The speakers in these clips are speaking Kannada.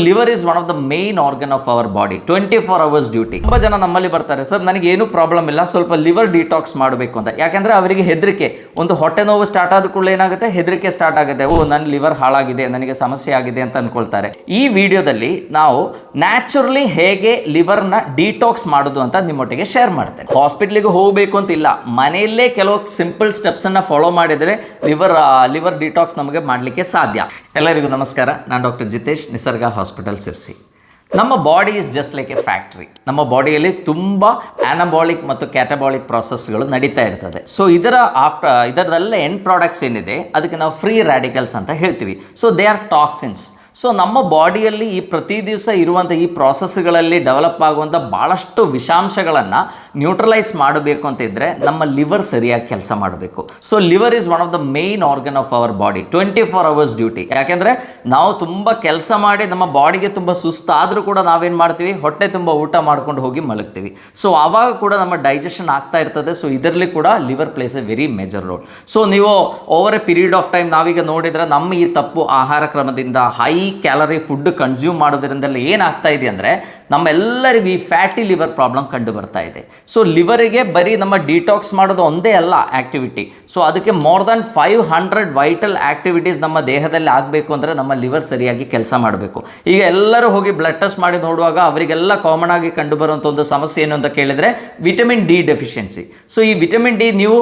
Liver is one of the main organ of our body. 24 hours duty. ತುಂಬ ಜನ ನಮ್ಮಲ್ಲಿ ಬರ್ತಾರೆ, ಸರ್ ನನಗೆ ಏನು ಪ್ರಾಬ್ಲಮ್ ಇಲ್ಲ, ಸ್ವಲ್ಪ ಲಿವರ್ ಡಿಟಾಕ್ಸ್ ಮಾಡಬೇಕು ಅಂತ. ಯಾಕೆಂದರೆ ಅವರಿಗೆ ಹೆದರಿಕೆ, ಒಂದು ಹೊಟ್ಟೆ ನೋವು ಸ್ಟಾರ್ಟ್ ಆದ ಕೂಡಲೇ ಏನಾಗುತ್ತೆ, ಹೆದರಿಕೆ ಸ್ಟಾರ್ಟ್ ಆಗುತ್ತೆ. ಓ ನನ್ನ ಲಿವರ್ ಹಾಳಾಗಿದೆ, ನನಗೆ ಸಮಸ್ಯೆ ಆಗಿದೆ ಅಂತ ಅನ್ಕೊಳ್ತಾರೆ. ಈ ವಿಡಿಯೋದಲ್ಲಿ ನಾವು ನ್ಯಾಚುರಲಿ ಹೇಗೆ ಲಿವರ್ನ ಡಿಟಾಕ್ಸ್ ಮಾಡೋದು ಅಂತ ನಿಮ್ಮೊಟ್ಟಿಗೆ ಶೇರ್ ಮಾಡ್ತೇನೆ. ಹಾಸ್ಪಿಟ್ಲಿಗೆ ಹೋಗಬೇಕು ಅಂತ ಇಲ್ಲ, ಮನೆಯಲ್ಲೇ ಕೆಲವು ಸಿಂಪಲ್ ಸ್ಟೆಪ್ಸನ್ನು ಫಾಲೋ ಮಾಡಿದರೆ ಲಿವರ್ ಡಿಟಾಕ್ಸ್ ನಮಗೆ ಮಾಡಲಿಕ್ಕೆ ಸಾಧ್ಯ. ಎಲ್ಲರಿಗೂ ನಮಸ್ಕಾರ, ನಾನು ಡಾಕ್ಟರ್ ಜಿತೇಶ್, ನಿಸರ್ಗ ಹಾಸ್ಪಿಟಲ್ ಸಿರ್ಸಿ. ನಮ್ಮ body is just like A factory. ನಮ್ಮ ಬಾಡಿಯಲ್ಲಿ ತುಂಬ ಆ್ಯನಬಾಲಿಕ್ ಮತ್ತು ಕ್ಯಾಟಬಾಲಿಕ್ ಪ್ರಾಸೆಸ್ಗಳು ನಡೀತಾ ಇರ್ತದೆ. ಸೊ ಇದರದೆಲ್ಲ ಎಂಡ್ ಪ್ರಾಡಕ್ಟ್ಸ್ ಏನಿದೆ ಅದಕ್ಕೆ ನಾವು ಫ್ರೀ ರ್ಯಾಡಿಕಲ್ಸ್ ಅಂತ ಹೇಳ್ತೀವಿ. So they are toxins. So ನಮ್ಮ ಬಾಡಿಯಲ್ಲಿ ಈ ಪ್ರತಿ ದಿವಸ ಇರುವಂಥ ಈ ಪ್ರಾಸೆಸ್ಗಳಲ್ಲಿ ಡೆವಲಪ್ ಆಗುವಂಥ ಭಾಳಷ್ಟು ವಿಷಾಂಶಗಳನ್ನು ನ್ಯೂಟ್ರಲೈಸ್ ಮಾಡಬೇಕು ಅಂತ ಇದ್ದರೆ ನಮ್ಮ ಲಿವರ್ ಸರಿಯಾಗಿ ಕೆಲಸ ಮಾಡಬೇಕು. So liver is one of the main organ of our body. 24 hours duty. ಯಾಕೆಂದರೆ ನಾವು ತುಂಬ ಕೆಲಸ ಮಾಡಿ ನಮ್ಮ ಬಾಡಿಗೆ ತುಂಬ ಸುಸ್ತಾದರೂ ಕೂಡ ನಾವೇನು ಮಾಡ್ತೀವಿ, ಹೊಟ್ಟೆ ತುಂಬ ಊಟ ಮಾಡ್ಕೊಂಡು ಹೋಗಿ ಮಲಗ್ತೀವಿ. ಸೊ ಆವಾಗ ಕೂಡ ನಮ್ಮ ಡೈಜೆಷನ್ ಆಗ್ತಾ ಇರ್ತದೆ. ಸೊ ಇದರಲ್ಲಿ ಕೂಡ liver plays a very major role. So ನೀವು over a period of time ನಾವೀಗ ನೋಡಿದರೆ ನಮ್ಮ ಈ ತಪ್ಪು ಆಹಾರ ಕ್ರಮದಿಂದ ಹೈ ಕ್ಯಾಲರಿ ಫುಡ್ ಕನ್ಸ್ಯೂಮ್ ಮಾಡೋದ್ರಿಂದಲ್ಲ ಏನಾಗ್ತಾ ಇದೆ ಅಂದರೆ ನಮ್ಮೆಲ್ಲರಿಗೂ ಈ ಫ್ಯಾಟಿ ಲಿವರ್ ಪ್ರಾಬ್ಲಮ್ ಕಂಡು ಬರ್ತಾ ಇದೆ. ಸೊ ಲಿವರಿಗೆ ಬರೀ ನಮ್ಮ ಡಿಟಾಕ್ಸ್ ಮಾಡೋದು ಒಂದೇ ಅಲ್ಲ ಆ್ಯಕ್ಟಿವಿಟಿ. ಸೊ ಅದಕ್ಕೆ ಮೋರ್ ದನ್ 500 ವೈಟಲ್ ಆ್ಯಕ್ಟಿವಿಟೀಸ್ ನಮ್ಮ ದೇಹದಲ್ಲಿ ಆಗಬೇಕು ಅಂದರೆ ನಮ್ಮ ಲಿವರ್ ಸರಿಯಾಗಿ ಕೆಲಸ ಮಾಡಬೇಕು. ಈಗ ಎಲ್ಲರೂ ಹೋಗಿ ಬ್ಲಡ್ ಟೆಸ್ಟ್ ಮಾಡಿ ನೋಡುವಾಗ ಅವರಿಗೆಲ್ಲ ಕಾಮನ್ ಆಗಿ ಕಂಡು ಬರುವಂಥ ಒಂದು ಸಮಸ್ಯೆ ಏನು ಅಂತ ಕೇಳಿದರೆ ವಿಟಮಿನ್ ಡಿ ಡೆಫಿಷಿಯನ್ಸಿ. ಸೊ ಈ ವಿಟಮಿನ್ ಡಿ ನೀವು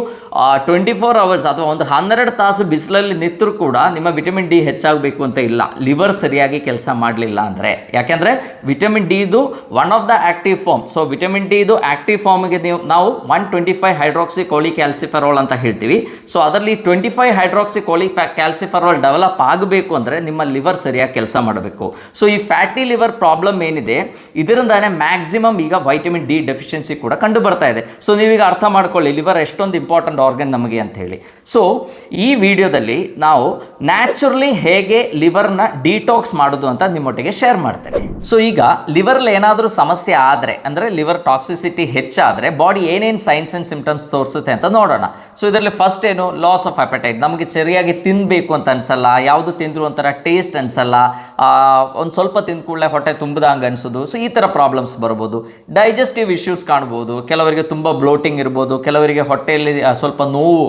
24 hours ಅಥವಾ ಒಂದು 12 ತಾಸು ಬಿಸಿಲಲ್ಲಿ ನಿಂತರೂ ಕೂಡ ನಿಮ್ಮ ವಿಟಮಿನ್ ಡಿ ಹೆಚ್ಚಾಗಬೇಕು ಅಂತ ಇಲ್ಲ, ಲಿವರ್ ಸರಿಯಾಗಿ ಕೆಲಸ ಮಾಡಲಿಲ್ಲ ಅಂದರೆ. ಯಾಕೆಂದರೆ ವಿಟಮಿನ್ ಡಿ ಇದು one of the active form. So vitamin D ಇದು ಆಕ್ಟಿವ್ ಫಾರ್ಮ್ಗೆ ನಾವು 125 ಹೈಡ್ರಾಕ್ಸಿ ಕೋಲಿಕ್ಯಾಲ್ಸಿಫೆರಾಲ್ ಅಂತ ಹೇಳ್ತೀವಿ. ಸೊ ಅದರಲ್ಲಿ 25 ಹೈಡ್ರಾಕ್ಸಿ ಕೋಲಿಕ್ಯಾಲ್ಸಿಫೆರಾಲ್ ಡೆವಲಪ್ ಆಗಬೇಕು ಅಂದರೆ ನಿಮ್ಮ ಲಿವರ್ ಸರಿಯಾಗಿ ಕೆಲಸ ಮಾಡಬೇಕು. ಸೊ ಈ ಫ್ಯಾಟಿ ಲಿವರ್ ಪ್ರಾಬ್ಲಮ್ ಏನಿದೆ ಇದರಿಂದಾನೆ ಮ್ಯಾಕ್ಸಿಮಮ್ ಈಗ ವೈಟಮಿನ್ ಡಿ ಡೆಫಿಷಿಯನ್ಸಿ ಕೂಡ ಕಂಡು ಬರ್ತಾ ಇದೆ. ಸೊ ನೀವೀಗ ಅರ್ಥ ಮಾಡ್ಕೊಳ್ಳಿ ಲಿವರ್ ಎಷ್ಟೊಂದು ಇಂಪಾರ್ಟೆಂಟ್ ಆರ್ಗನ್ ನಮಗೆ ಅಂತ ಹೇಳಿ. ಸೊ ಈ ವಿಡಿಯೋದಲ್ಲಿ ನಾವು ನ್ಯಾಚುರಲಿ ಹೇಗೆ ಲಿವರ್ನ ಡಿಟಾಕ್ಸ್ ಮಾಡೋದು ಅಂತ ನಿಮ್ಮೊಟ್ಟಿಗೆ ಶೇರ್ ಮಾಡ್ತೇನೆ. ಸೊ ಈಗ ಲಿವರ್ಲಿ ಏನಾದರೂ ಸಮಸ್ಯೆ ಆದರೆ ಅಂದರೆ ಲಿವರ್ ಟಾಕ್ಸಿಸಿಟಿ ಹೆಚ್ಚಾದರೆ ಬಾಡಿ ಏನೇನು ಸೈನ್ಸ್ ಆ್ಯಂಡ್ ಸಿಂಪ್ಟಮ್ಸ್ ತೋರಿಸುತ್ತೆ ಅಂತ ನೋಡೋಣ. ಸೊ ಇದರಲ್ಲಿ ಫಸ್ಟ್ ಏನು, ಲಾಸ್ ಆಫ್ ಅಪೆಟೈಟ್. ನಮಗೆ ಸರಿಯಾಗಿ ತಿನ್ನಬೇಕು ಅಂತ ಅನಿಸಲ್ಲ, ಯಾವುದು ತಿಂದರೂ ಒಂಥರ ಟೇಸ್ಟ್ ಅನಿಸಲ್ಲ, ಒಂದು ಸ್ವಲ್ಪ ತಿಂದ ಕೂಡಲೇ ಹೊಟ್ಟೆ ತುಂಬಿದಂಗೆ ಅನಿಸೋದು. ಸೊ ಈ ಥರ ಪ್ರಾಬ್ಲಮ್ಸ್ ಬರ್ಬೋದು. ಡೈಜೆಸ್ಟಿವ್ ಇಶ್ಯೂಸ್ ಕಾಣ್ಬೋದು. ಕೆಲವರಿಗೆ ತುಂಬ ಬ್ಲೋಟಿಂಗ್ ಇರ್ಬೋದು, ಕೆಲವರಿಗೆ ಹೊಟ್ಟೆಯಲ್ಲಿ ಸ್ವಲ್ಪ ನೋವು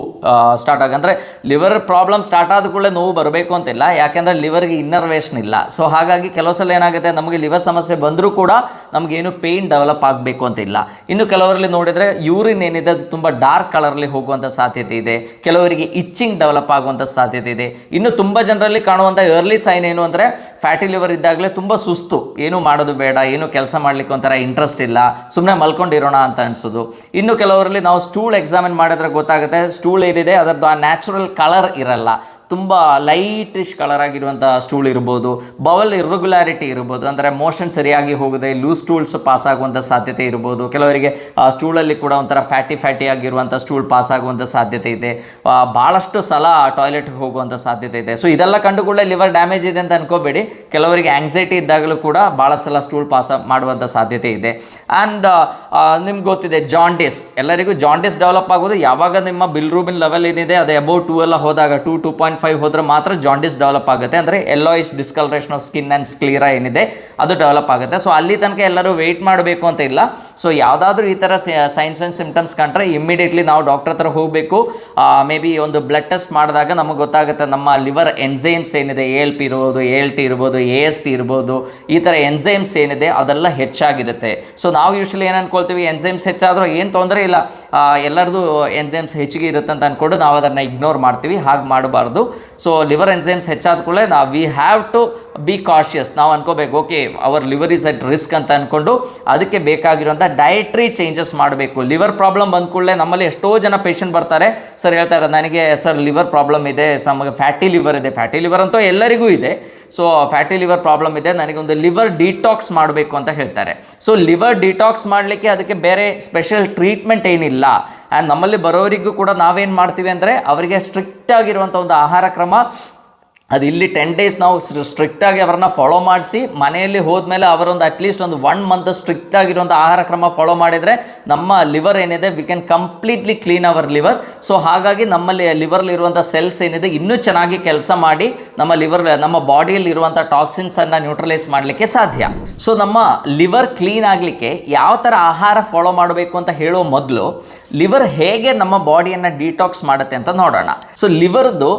ಸ್ಟಾರ್ಟ್ ಅಂದರೆ ಲಿವರ್ ಪ್ರಾಬ್ಲಮ್ ಸ್ಟಾರ್ಟ್ ಆದ ಕೂಡಲೇ ನೋವು ಬರಬೇಕು ಅಂತಿಲ್ಲ, ಯಾಕೆಂದರೆ ಲಿವರ್ಗೆ ಇನ್ನರ್ವೇಷನ್ ಇಲ್ಲ. ಸೊ ಹಾಗಾಗಿ ಕೆಲವು ಸಲ ಏನಾಗುತ್ತೆ, ನಮಗೆ ಲಿವರ್ ಸಮಸ್ಯೆ ಬಂದರೂ ಕೂಡ ನಮಗೇನು ಪೇಯ್ನ್ ಡೆವಲಪ್ ಆಗಬೇಕು ಅಂತಿಲ್ಲ. ಇನ್ನು ಕೆಲವರಲ್ಲಿ ನೋಡಿದರೆ ಯೂರಿನ್ ಏನಿದೆ ಅದು ತುಂಬ ಡಾರ್ಕ್ ಕಲರ್ಲಿ ಹೋಗುವಂಥ ಸಾಧ್ಯತೆ ಇದೆ. ಕೆಲವರಿಗೆ ಇಚ್ಚಿಂಗ್ ಡೆವಲಪ್ ಆಗುವಂಥ ಸಾಧ್ಯತೆ ಇದೆ. ಇನ್ನು ತುಂಬ ಜನರಲ್ಲಿ ಕಾಣುವಂಥ ಅರ್ಲಿ ಸೈನ್ ಏನು ಅಂದರೆ ಫ್ಯಾಟಿ ಲಿವರ್ ಇದ್ದಾಗಲೇ ತುಂಬ ಸುಸ್ತು, ಏನು ಮಾಡೋದು ಬೇಡ, ಏನು ಕೆಲಸ ಮಾಡಲಿಕ್ಕೆ ಒಂಥರ ಇಂಟ್ರೆಸ್ಟ್ ಇಲ್ಲ, ಸುಮ್ಮನೆ ಮಲ್ಕೊಂಡಿರೋಣ ಅಂತ ಅನಿಸೋದು. ಇನ್ನು ಕೆಲವರಲ್ಲಿ ನಾವು ಸ್ಟೂಲ್ ಎಕ್ಸಾಮಿನ್ ಮಾಡಿದ್ರೆ ಗೊತ್ತಾಗುತ್ತೆ, ಸ್ಟೂಲ್ ಏನಿದೆ ಅದರದ್ದು ಆ ನ್ಯಾಚುರಲ್ ಕಲರ್ ಇರಲ್ಲ, ತುಂಬ ಲೈಟಿಶ್ ಕಲರ್ ಆಗಿರುವಂಥ ಸ್ಟೂಲ್ ಇರ್ಬೋದು. ಬವಲ್ ಇರ್ರೆಗ್ಯುಲಾರಿಟಿ ಇರ್ಬೋದು, ಅಂದರೆ ಮೋಷನ್ ಸರಿಯಾಗಿ ಹೋಗದೆ ಲೂಸ್ ಸ್ಟೂಲ್ಸ್ ಪಾಸ್ ಆಗುವಂಥ ಸಾಧ್ಯತೆ ಇರ್ಬೋದು. ಕೆಲವರಿಗೆ ಸ್ಟೂಲಲ್ಲಿ ಕೂಡ ಒಂಥರ ಫ್ಯಾಟಿ ಆಗಿರುವಂಥ ಸ್ಟೂಲ್ ಪಾಸ್ ಆಗುವಂಥ ಸಾಧ್ಯತೆ ಇದೆ. ಭಾಳಷ್ಟು ಸಲ ಟಾಯ್ಲೆಟ್ಗೆ ಹೋಗುವಂಥ ಸಾಧ್ಯತೆ ಇದೆ. ಸೊ ಇದೆಲ್ಲ ಕಂಡುಕೊಳ್ಳೆ ಲಿವರ್ ಡ್ಯಾಮೇಜ್ ಇದೆ ಅಂತ ಅನ್ಕೋಬೇಡಿ. ಕೆಲವರಿಗೆ ಆಂಗ್ಸೈಟಿ ಇದ್ದಾಗಲೂ ಕೂಡ ಭಾಳ ಸಲ ಸ್ಟೂಲ್ ಪಾಸ್ ಮಾಡುವಂಥ ಸಾಧ್ಯತೆ ಇದೆ. ಆ್ಯಂಡ್ ನಿಮ್ಗೆ ಗೊತ್ತಿದೆ ಜಾಂಡಿಸ್. ಎಲ್ಲರಿಗೂ ಜಾಂಡಿಸ್ ಡೆವಲಪ್ ಆಗೋದು ಯಾವಾಗ ನಿಮ್ಮ ಬಿಲ್ರೂಬಿನ್ ಲೆವೆಲ್ ಏನಿದೆ ಅದು ಅಬೌವ್ 2 ಎಲ್ಲ ಹೋದಾಗ 2.5 ಹೋದ್ರೆ ಮಾತ್ರ ಜಾಂಡಿಸ್ ಡೆವಲಪ್ ಆಗುತ್ತೆ. ಅಂದರೆ yellowish discolouration of skin and sclera ಏನಿದೆ ಅದು ಡೆವಲಪ್ ಆಗುತ್ತೆ. ಸೊ ಅಲ್ಲಿ ತನಕ ಎಲ್ಲರೂ ವೆಯ್ಟ್ ಮಾಡಬೇಕು ಅಂತ ಇಲ್ಲ. ಸೊ ಯಾವುದಾದ್ರೂ ಈ ಥರ ಸೈನ್ಸ್ ಆ್ಯಂಡ್ ಸಿಂಪ್ಟಮ್ಸ್ ಕಂಡ್ರೆ ಇಮ್ಮಿಡಿಯೇಟ್ಲಿ ನಾವು ಡಾಕ್ಟರ್ ಹತ್ರ ಹೋಗಬೇಕು. ಮೇ ಬಿ ಒಂದು ಬ್ಲಡ್ ಟೆಸ್ಟ್ ಮಾಡಿದಾಗ ನಮಗೆ ಗೊತ್ತಾಗುತ್ತೆ ನಮ್ಮ ಲಿವರ್ ಎನ್ಸೈಮ್ಸ್ ಏನಿದೆ, ALP ಇರ್ಬೋದು, ALT ಇರ್ಬೋದು, AST ಇರ್ಬೋದು, ಈ ಥರ ಎನ್ಸೈಮ್ಸ್ ಏನಿದೆ ಅದೆಲ್ಲ ಹೆಚ್ಚಾಗಿರುತ್ತೆ. ಸೊ ನಾವು ಯೂಶ್ವಲಿ ಏನು ಅನ್ಕೊಳ್ತೀವಿ, ಎನ್ಸೈಮ್ಸ್ ಹೆಚ್ಚಾದರೂ ಏನು ತೊಂದರೆ ಇಲ್ಲ, ಎಲ್ಲರದು ಎನ್ಸೈಮ್ಸ್ ಹೆಚ್ಚಿಗೆ ಇರುತ್ತೆ ಅಂತ ಅಂದ್ಕೊಂಡು ನಾವು ಅದನ್ನು ಇಗ್ನೋರ್ ಮಾಡ್ತೀವಿ. ಹಾಗೆ ಮಾಡಬಾರ್ದು. ಸೊ ಲಿವರ್ ಎನ್ಸೈಮ್ಸ್ ಹೆಚ್ಚಾದ ಕೂಡಲೇ we have to be cautious. ನಾವು ಅನ್ಕೋಬೇಕು, okay our liver is at risk ಅಂತ ಅಂದ್ಕೊಂಡು ಅದಕ್ಕೆ ಬೇಕಾಗಿರುವಂಥ ಡಯಟ್ರಿ ಚೇಂಜಸ್ ಮಾಡಬೇಕು. ಲಿವರ್ ಪ್ರಾಬ್ಲಮ್ ಬಂದ ಕೂಡಲೇ ನಮ್ಮಲ್ಲಿ ಎಷ್ಟೋ ಜನ ಪೇಷಂಟ್ ಬರ್ತಾರೆ, ಸರ್ ಹೇಳ್ತಾರೆ ನನಗೆ ಸರ್ ಲಿವರ್ ಪ್ರಾಬ್ಲಮ್ ಇದೆ, ನಮಗೆ ಫ್ಯಾಟಿ ಲಿವರ್ ಇದೆ. ಫ್ಯಾಟಿ ಲಿವರ್ ಅಂತೂ ಎಲ್ಲರಿಗೂ ಇದೆ. ಸೊ ಫ್ಯಾಟಿ ಲಿವರ್ ಪ್ರಾಬ್ಲಮ್ ಇದೆ, ನನಗೊಂದು ಲಿವರ್ ಡಿಟಾಕ್ಸ್ ಮಾಡಬೇಕು ಅಂತ ಹೇಳ್ತಾರೆ. ಸೊ ಲಿವರ್ ಡಿಟಾಕ್ಸ್ ಮಾಡಲಿಕ್ಕೆ ಅದಕ್ಕೆ ಬೇರೆ ಸ್ಪೆಷಲ್ ಟ್ರೀಟ್ಮೆಂಟ್ ಏನಿಲ್ಲ. ಆ್ಯಂಡ್ ನಮ್ಮಲ್ಲಿ ಬರೋರಿಗೂ ಕೂಡ ನಾವೇನು ಮಾಡ್ತೀವಿ ಅಂದರೆ ಅವರಿಗೆ ಸ್ಟ್ರಿಕ್ಟ್ ಆಗಿರುವಂಥ ಒಂದು ಆಹಾರ ಕ್ರಮ ಅದು ಇಲ್ಲಿ 10 ಡೇಸ್ ನಾವು ಸ್ಟ್ರಿಕ್ಟಾಗಿ ಅವರನ್ನ ಫಾಲೋ ಮಾಡಿಸಿ ಮನೆಯಲ್ಲಿ ಹೋದ್ಮೇಲೆ ಅವರೊಂದು ಅಟ್ಲೀಸ್ಟ್ ಒಂದು 1 ಮಂತ್ ಸ್ಟ್ರಿಕ್ಟ್ ಆಗಿರುವಂಥ ಆಹಾರ ಕ್ರಮ ಫಾಲೋ ಮಾಡಿದರೆ ನಮ್ಮ ಲಿವರ್ ಏನಿದೆ we can completely clean our liver. So ಹಾಗಾಗಿ ನಮ್ಮಲ್ಲಿ ಲಿವರ್ಲಿರುವಂಥ ಸೆಲ್ಸ್ ಏನಿದೆ ಇನ್ನೂ ಚೆನ್ನಾಗಿ ಕೆಲಸ ಮಾಡಿ ನಮ್ಮ ಬಾಡಿಯಲ್ಲಿ ಇರುವಂಥ ಟಾಕ್ಸಿನ್ಸನ್ನು ನ್ಯೂಟ್ರಲೈಸ್ ಮಾಡಲಿಕ್ಕೆ ಸಾಧ್ಯ. ಸೊ ನಮ್ಮ ಲಿವರ್ ಕ್ಲೀನ್ ಆಗಲಿಕ್ಕೆ ಯಾವ ಥರ ಆಹಾರ ಫಾಲೋ ಮಾಡಬೇಕು ಅಂತ ಹೇಳೋ ಮೊದಲು ಲಿವರ್ ಹೇಗೆ ನಮ್ಮ ಬಾಡಿಯನ್ನು ಡಿಟಾಕ್ಸ್ ಮಾಡುತ್ತೆ ಅಂತ ನೋಡೋಣ. ಸೊ ಲಿವರ್ದು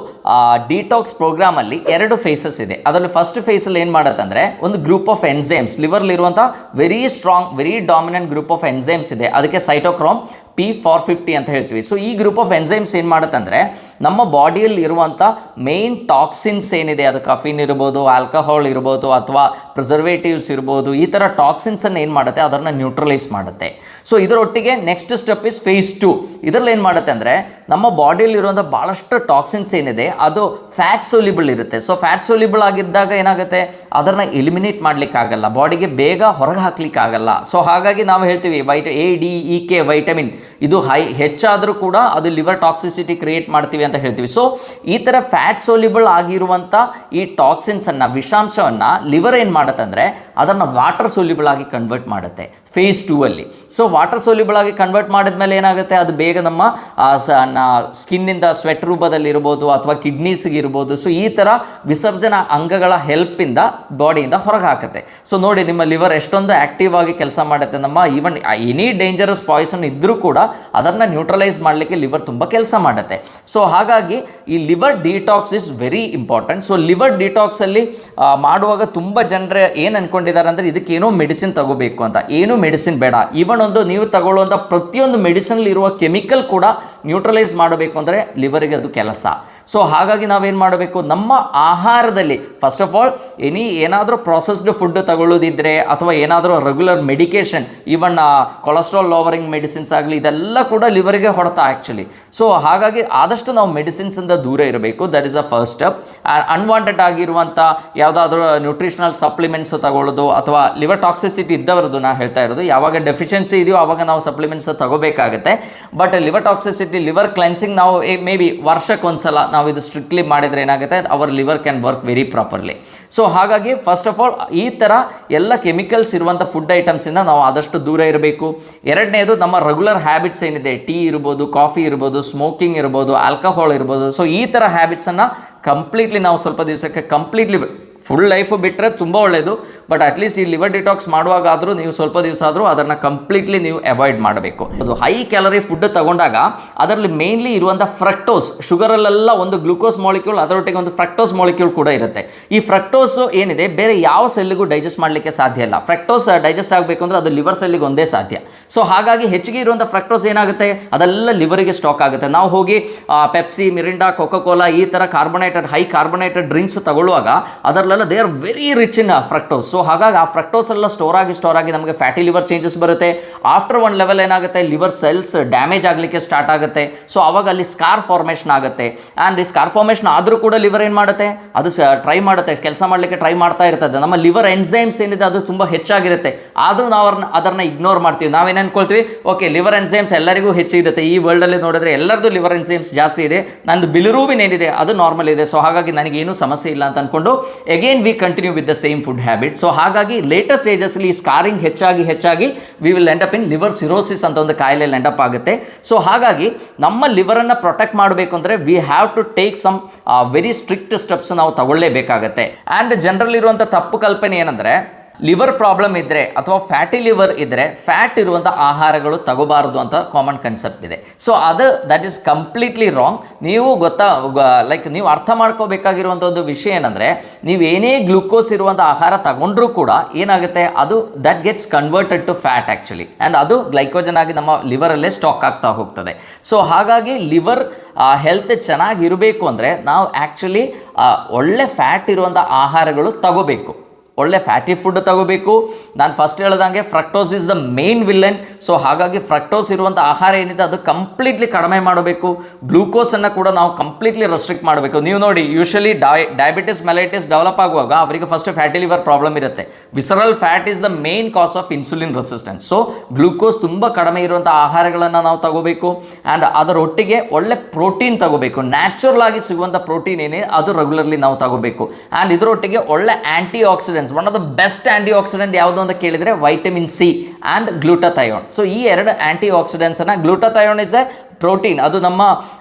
ಡಿಟಾಕ್ಸ್ ಪ್ರೋಗ್ರಾಮಲ್ಲಿ 2 ಫೇಸಸ್ ಇದೆ. ಅದರಲ್ಲಿ ಫಸ್ಟ್ ಫೇಸಲ್ಲಿ ಏನು ಮಾಡುತ್ತಂದರೆ ಒಂದು ಗ್ರೂಪ್ ಆಫ್ ಎನ್ಸೈಮ್ಸ್, ಲಿವರ್ಲಿರುವಂಥ very strong very dominant group of enzymes ಇದೆ, ಅದಕ್ಕೆ ಸೈಟೋಕ್ರೋಮ್ P450 ಅಂತ ಹೇಳ್ತೀವಿ. ಸೊ ಈ ಗ್ರೂಪ್ ಆಫ್ ಎನ್ಸೈಮ್ಸ್ ಏನು ಮಾಡುತ್ತಂದರೆ ನಮ್ಮ ಬಾಡಿಯಲ್ಲಿ ಇರುವಂಥ ಮೇನ್ ಟಾಕ್ಸಿನ್ಸ್ ಏನಿದೆ, ಅದು ಕಫಿನ್ ಇರ್ಬೋದು, ಆಲ್ಕಹಾಲ್ ಇರ್ಬೋದು, ಅಥವಾ ಪ್ರಿಸರ್ವೇಟಿವ್ಸ್ ಇರ್ಬೋದು, ಈ ಥರ ಟಾಕ್ಸಿನ್ಸನ್ನು ಏನು ಮಾಡುತ್ತೆ ಅದನ್ನು ನ್ಯೂಟ್ರಲೈಸ್ ಮಾಡುತ್ತೆ. ಸೊ ಇದರೊಟ್ಟಿಗೆ ನೆಕ್ಸ್ಟ್ ಸ್ಟೆಪ್ ಇಸ್ ಫೇಸ್ 2. ಇದರಲ್ಲಿ ಏನು ಮಾಡುತ್ತೆ ಅಂದರೆ ನಮ್ಮ ಬಾಡಿಯಲ್ಲಿರುವಂಥ ಭಾಳಷ್ಟು ಟಾಕ್ಸಿನ್ಸ್ ಏನಿದೆ ಅದು ಫ್ಯಾಟ್ ಸೋಲ್ಯುಬಲ್ ಇರುತ್ತೆ. ಸೊ ಫ್ಯಾಟ್ ಸೋಲ್ಯುಬಲ್ ಆಗಿದ್ದಾಗ ಏನಾಗುತ್ತೆ ಅದನ್ನು ಎಲಿಮಿನೇಟ್ ಮಾಡಲಿಕ್ಕಾಗಲ್ಲ, ಬಾಡಿಗೆ ಬೇಗ ಹೊರಗೆ ಹಾಕ್ಲಿಕ್ಕಾಗಲ್ಲ. ಸೊ ಹಾಗಾಗಿ ನಾವು ಹೇಳ್ತೀವಿ ADEK ವೈಟಮಿನ್ ಇದು ಹೆಚ್ಚಾದರೂ ಕೂಡ ಅದು ಲಿವರ್ ಟಾಕ್ಸಿಸಿಟಿ ಕ್ರಿಯೇಟ್ ಮಾಡ್ತೀವಿ ಅಂತ ಹೇಳ್ತೀವಿ. ಸೊ ಈ ಥರ ಫ್ಯಾಟ್ ಸೋಲ್ಯುಬಲ್ ಆಗಿರುವಂಥ ಈ ಟಾಕ್ಸಿನ್ಸನ್ನು, ವಿಷಾಂಶವನ್ನು ಲಿವರ್ ಏನು ಮಾಡುತ್ತೆ ಅಂದರೆ ಅದನ್ನು ವಾಟರ್ ಸೋಲ್ಯುಬಲ್ ಆಗಿ ಕನ್ವರ್ಟ್ ಮಾಡುತ್ತೆ ಫೇಸ್ 2 ಅಲ್ಲಿ. ಸೊ ವಾಟರ್ ಸೋಲ್ಯುಬಲ್ ಆಗಿ ಕನ್ವರ್ಟ್ ಮಾಡಿದ್ಮೇಲೆ ಏನಾಗುತ್ತೆ ಅದು ಬೇಗ ನಮ್ಮ ಸ್ಕಿನ್ನಿಂದ ಸ್ವೆಟ್ ರೂಪದಲ್ಲಿ ಇರ್ಬೋದು ಅಥವಾ ಕಿಡ್ನೀಸ್ಗೆ ಇರ್ಬೋದು. ಸೊ ಈ ಥರ ವಿಸರ್ಜನಾ ಅಂಗಗಳ ಹೆಲ್ಪಿಂದ ಬಾಡಿಯಿಂದ ಹೊರಗೆ ಹಾಕುತ್ತೆ. ಸೊ ನೋಡಿ ನಿಮ್ಮ ಲಿವರ್ ಎಷ್ಟೊಂದು ಆ್ಯಕ್ಟಿವ್ ಆಗಿ ಕೆಲಸ ಮಾಡುತ್ತೆ. ನಮ್ಮ ಈವನ್ ಎನಿ ಡೇಂಜರಸ್ ಪಾಯ್ಸನ್ ಇದ್ದರೂ ಕೂಡ ಅದನ್ನು ನ್ಯೂಟ್ರಲೈಸ್ ಮಾಡಲಿಕ್ಕೆ ಲಿವರ್ ತುಂಬ ಕೆಲಸ ಮಾಡುತ್ತೆ. ಸೊ ಹಾಗಾಗಿ ಈ liver detox is very important. So liver ಡಿಟಾಕ್ಸಲ್ಲಿ ಮಾಡುವಾಗ ತುಂಬ ಜನರೇ ಏನು ಅಂದ್ಕೊಂಡಿದ್ದಾರೆ ಅಂದರೆ ಇದಕ್ಕೇನೋ ಮೆಡಿಸಿನ್ ತಗೋಬೇಕು ಅಂತ. ಏನು ಮೆಡಿಸಿನ್ ಬೇಡ. ಈವನ್ ಒಂದು ನೀವು ತಗೊಳ್ಳುವಂಥ ಪ್ರತಿಯೊಂದು ಮೆಡಿಸಿನಲ್ಲಿ ಇರುವ ಕೆಮಿಕಲ್ ಕೂಡ ನ್ಯೂಟ್ರಲೈಸ್ ಮಾಡಬೇಕು ಅಂದರೆ ಲಿವರಿಗೆ ಅದು ಕೆಲಸ. ಸೊ ಹಾಗಾಗಿ ನಾವೇನು ಮಾಡಬೇಕು, ನಮ್ಮ ಆಹಾರದಲ್ಲಿ ಫಸ್ಟ್ ಆಫ್ ಆಲ್ ಏನಾದರೂ ಪ್ರೊಸೆಸ್ಡ್ ಫುಡ್ ತಗೊಳ್ಳೋದಿದ್ದರೆ ಅಥವಾ ಏನಾದರೂ regular medication, even cholesterol lowering medicines ಆಗಲಿ, ಇದೆಲ್ಲ ಕೂಡ ಲಿವರಿಗೆ ಹೊಡೆತ ಆ್ಯಕ್ಚುಲಿ. ಸೊ ಹಾಗಾಗಿ ಆದಷ್ಟು ನಾವು ಮೆಡಿಸಿನ್ಸಿಂದ ದೂರ ಇರಬೇಕು. That is a first step. Unwanted ಆಗಿರುವಂಥ ಯಾವುದಾದ್ರೂ ನ್ಯೂಟ್ರಿಷನಲ್ ಸಪ್ಲಿಮೆಂಟ್ಸ್ ತಗೊಳ್ಳೋದು ಅಥವಾ ಲಿವರ್ ಟಾಕ್ಸಿಸಿಟಿ ಇದ್ದವರದ್ದು ನಾನು ಹೇಳ್ತಾ ಇರೋದು, ಯಾವಾಗ ಡೆಫಿಷಿಯನ್ಸಿ ಇದೆಯೋ ಆವಾಗ ನಾವು ಸಪ್ಲಿಮೆಂಟ್ಸ್ ತಗೋಬೇಕಾಗುತ್ತೆ. But liver toxicity, liver cleansing ನಾವು ಮೇ ಬಿ ವರ್ಷಕ್ಕೊಂದ್ಸಲ ನಾವು ಇದು ಸ್ಟ್ರಿಕ್ಟ್ಲಿ ಮಾಡಿದರೆ ಏನಾಗುತ್ತೆ our liver can work very properly. So ಹಾಗಾಗಿ ಫಸ್ಟ್ ಆಫ್ ಆಲ್ ಈ ಥರ ಎಲ್ಲ ಕೆಮಿಕಲ್ಸ್ ಇರುವಂಥ ಫುಡ್ ಐಟಮ್ಸಿಂದ ನಾವು ಆದಷ್ಟು ದೂರ ಇರಬೇಕು. ಎರಡನೇದು ನಮ್ಮ ರೆಗ್ಯುಲರ್ ಹ್ಯಾಬಿಟ್ಸ್ ಏನಿದೆ, ಟೀ ಇರ್ಬೋದು, ಕಾಫಿ ಇರ್ಬೋದು, ಸ್ಮೋಕಿಂಗ್ ಇರ್ಬೋದು, ಆಲ್ಕಹಾಲ್ ಇರ್ಬೋದು. ಸೊ ಈ ಥರ ಹ್ಯಾಬಿಟ್ಸನ್ನು ಕಂಪ್ಲೀಟ್ಲಿ ನಾವು ಸ್ವಲ್ಪ ದಿವಸಕ್ಕೆ ಕಂಪ್ಲೀಟ್ಲಿ ಫುಲ್ ಲೈಫು ಬಿಟ್ಟರೆ ತುಂಬ ಒಳ್ಳೆಯದು. ಬಟ್ ಅಟ್ಲೀಸ್ಟ್ ಈ ಲಿವರ್ ಡಿಟಾಕ್ಸ್ ಮಾಡುವಾಗಾದರೂ ನೀವು ಸ್ವಲ್ಪ ದಿವಸ ಆದರೂ ಅದನ್ನು ಕಂಪ್ಲೀಟ್ಲಿ ನೀವು ಅವಾಯ್ಡ್ ಮಾಡಬೇಕು. ಅದು ಹೈ ಕ್ಯಾಲರಿ ಫುಡ್ ತಗೊಂಡಾಗ ಅದರಲ್ಲಿ ಮೇನ್ಲಿ ಇರುವಂಥ ಫ್ರಕ್ಟೋಸ್, ಶುಗರಲ್ಲೆಲ್ಲ ಒಂದು ಗ್ಲೂಕೋಸ್ ಮಾಲಿಕ್ಯೂಲ್, ಅದರೊಟ್ಟಿಗೆ ಒಂದು ಫ್ರಕ್ಟೋಸ್ ಮಾಲಿಕ್ಯೂಲ್ ಕೂಡ ಇರುತ್ತೆ. ಈ ಫ್ರಕ್ಟೋಸು ಏನಿದೆ ಬೇರೆ ಯಾವ ಸೆಲ್ಲಿಗೂ ಡೈಜೆಸ್ಟ್ ಮಾಡಲಿಕ್ಕೆ ಸಾಧ್ಯ ಇಲ್ಲ. ಫ್ರಕ್ಟೋಸ್ ಡೈಜೆಸ್ಟ್ ಆಗಬೇಕು ಅಂದರೆ ಅದು ಲಿವರ್ ಸೆಲ್ಲಿಗೆ ಒಂದೇ ಸಾಧ್ಯ. ಸೊ ಹಾಗಾಗಿ ಹೆಚ್ಚಿಗೆ ಇರುವಂಥ ಫ್ರಕ್ಟೋಸ್ ಏನಾಗುತ್ತೆ ಅದೆಲ್ಲ ಲಿವರಿಗೆ ಸ್ಟಾಕ್ ಆಗುತ್ತೆ. ನಾವು ಹೋಗಿ ಪೆಪ್ಸಿ, ಮಿರಿಂಡಾ, ಕೊಕೊಕೋಲಾ ಈ ಥರ ಹೈ ಕಾರ್ಬೋನೇಟೆಡ್ ಡ್ರಿಂಕ್ಸ್ ತಗೊಳ್ಳುವಾಗ ಅದರಲ್ಲೆಲ್ಲ they are very rich in fructose. So ಹಾಗಾಗಿ ಆ ಫ್ರಕ್ಟೋಸ್ ಎಲ್ಲ ಸ್ಟೋರ್ ಆಗಿ ನಮಗೆ ಫ್ಯಾಟಿ ಲಿವರ್ ಚೇಂಜಸ್ ಬರುತ್ತೆ. ಆಫ್ಟರ್ ಒನ್ ಲೆವೆಲ್ ಏನಾಗುತ್ತೆ ಲಿವರ್ ಸೆಲ್ಸ್ ಡ್ಯಾಮೇಜ್ ಆಗಲಿಕ್ಕೆ ಸ್ಟಾರ್ಟ್ ಆಗುತ್ತೆ. ಸೊ ಆವಾಗ ಅಲ್ಲಿ ಸ್ಕಾರ್ ಫಾರ್ಮೇಷನ್ ಆಗುತ್ತೆ. ಆ್ಯಂಡ್ ಈ ಸ್ಕಾರ್ ಫಾರ್ಮೇಷನ್ ಆದರೂ ಕೂಡ ಲಿವರ್ ಏನು ಮಾಡುತ್ತೆ ಅದು ಟ್ರೈ ಮಾಡುತ್ತೆ, ಕೆಲಸ ಮಾಡಲಿಕ್ಕೆ ಟ್ರೈ ಮಾಡ್ತಾ ಇರ್ತದೆ. ನಮ್ಮ ಲಿವರ್ ಎನ್ಸೈಮ್ಸ್ ಏನಿದೆ ಅದು ತುಂಬ ಹೆಚ್ಚಾಗಿರುತ್ತೆ. ಆದರೂ ನಾವು ಅದನ್ನು ಇಗ್ನೋರ್ ಮಾಡ್ತೀವಿ. ನಾವೇನು ಅನ್ಕೊಳ್ತೀವಿ, ಓಕೆ ಲಿವರ್ ಎನ್ಸೈಮ್ಸ್ ಎಲ್ಲರಿಗೂ ಹೆಚ್ಚಿರುತ್ತೆ, ಈ ವರ್ಲ್ಡಲ್ಲಿ ನೋಡಿದ್ರೆ ಎಲ್ಲರದ್ದು ಲಿವರ್ ಎನ್ಸೈಮ್ಸ್ ಜಾಸ್ತಿ ಇದೆ, ನಂದು ಬಿಲಿರೂಬಿನ್ ಏನಿದೆ ಅದು ನಾರ್ಮಲ್ ಇದೆ, ಸೊ ಹಾಗಾಗಿ ನನಗೇನು ಸಮಸ್ಯೆ ಇಲ್ಲ ಅಂತ ಅಂದ್ಕೊಂಡು again we continue with the same food habit. So ಹಾಗಾಗಿ ಲೇಟೆಸ್ಟ್ ಸ್ಟೇಜಸ್ಲಿ ಈ ಸ್ಕಾರಿಂಗ್ ಹೆಚ್ಚಾಗಿ we will end up in liver cirrhosis ಅಂತ ಒಂದು ಕಾಯಿಲೆಯಲ್ಲಿ ಎಂಡ್ ಅಪ್ ಆಗುತ್ತೆ. ಸೊ ಹಾಗಾಗಿ ನಮ್ಮ ಲಿವರನ್ನು ಪ್ರೊಟೆಕ್ಟ್ ಮಾಡಬೇಕು ಅಂದರೆ we have to take some very strict steps ನಾವು ತಗೊಳ್ಳೇಬೇಕಾಗತ್ತೆ. ಆ್ಯಂಡ್ ಜನರಲ್ ಇರುವಂಥ ತಪ್ಪು ಕಲ್ಪನೆ ಏನಂದರೆ ಲಿವರ್ ಪ್ರಾಬ್ಲಮ್ ಇದ್ದರೆ ಅಥವಾ ಫ್ಯಾಟಿ ಲಿವರ್ ಇದ್ದರೆ ಫ್ಯಾಟ್ ಇರುವಂಥ ಆಹಾರಗಳು ತಗೋಬಾರ್ದು ಅಂತ ಕಾಮನ್ ಕನ್ಸೆಪ್ಟ್ ಇದೆ. So that is completely wrong. ನೀವು ನೀವು ಅರ್ಥ ಮಾಡ್ಕೋಬೇಕಾಗಿರುವಂಥದ್ದು ವಿಷಯ ಏನಂದರೆ, ನೀವು ಏನೇ ಗ್ಲೂಕೋಸ್ ಇರುವಂಥ ಆಹಾರ ತಗೊಂಡ್ರೂ ಕೂಡ ಏನಾಗುತ್ತೆ ಅದು that gets converted to fat actually, and ಅದು ಗ್ಲೈಕೋಜನ್ ಆಗಿ ನಮ್ಮ ಲಿವರಲ್ಲೇ ಸ್ಟಾಕ್ ಆಗ್ತಾ ಹೋಗ್ತದೆ. ಸೊ ಹಾಗಾಗಿ ಲಿವರ್ ಹೆಲ್ತ್ ಚೆನ್ನಾಗಿರಬೇಕು ಅಂದರೆ ನಾವು ಆ್ಯಕ್ಚುಲಿ ಒಳ್ಳೆ ಫ್ಯಾಟ್ ಇರುವಂಥ ಆಹಾರಗಳು ತಗೋಬೇಕು. ಒಳ್ಳೆ ಫ್ಯಾಟಿ ಫುಡ್ ತಗೋಬೇಕು. ನಾನು ಫಸ್ಟ್ ಹೇಳ್ದಂಗೆ fructose is the main villain. So ಹಾಗಾಗಿ ಫ್ರಕ್ಟೋಸ್ ಇರುವಂಥ ಆಹಾರ ಏನಿದೆ ಅದು ಕಂಪ್ಲೀಟ್ಲಿ ಕಡಿಮೆ ಮಾಡಬೇಕು. ಗ್ಲೂಕೋಸನ್ನು ಕೂಡ ನಾವು ಕಂಪ್ಲೀಟ್ಲಿ ರೆಸ್ಟ್ರಿಕ್ಟ್ ಮಾಡಬೇಕು. ನೀವು ನೋಡಿ, ಯೂಶಲಿ ಡಯಾಬಿಟಿಸ್ ಮೆಲೈಟಿಸ್ ಡೆವಲಪ್ ಆಗುವಾಗ ಅವರಿಗೆ ಫಸ್ಟ್ ಫ್ಯಾಟಿ ಲಿವರ್ ಪ್ರಾಬ್ಲಮ್ ಇರುತ್ತೆ. Visceral fat is the main cause of insulin resistance. So glucose ತುಂಬ ಕಡಿಮೆ ಇರುವಂಥ ಆಹಾರಗಳನ್ನು ನಾವು ತಗೋಬೇಕು. ಆ್ಯಂಡ್ ಅದರೊಟ್ಟಿಗೆ ಒಳ್ಳೆ ಪ್ರೋಟೀನ್ ತಗೋಬೇಕು. ನ್ಯಾಚುರಲ್ ಆಗಿ ಸಿಗುವಂಥ ಪ್ರೋಟೀನ್ ಏನಿದೆ ಅದು ರೆಗ್ಯುಲರ್ಲಿ ನಾವು ತಗೋಬೇಕು. ಆ್ಯಂಡ್ ಇದರೊಟ್ಟಿಗೆ ಒಳ್ಳೆ antioxidants, one of the best antioxidant ಯಾವುದು ಅಂತ ಕೇಳಿದರೆ vitamin C and glutathione. So ಈ ಎರಡು ಆ್ಯಂಟಿ ಆಕ್ಸಿಡೆಂಟ್ಸನ್ನು, ಗ್ಲೂಟಾಥಯೋನ್ ಇಸ್ ಎ ಪ್ರೋಟೀನ್, ಅದು ನಮ್ಮ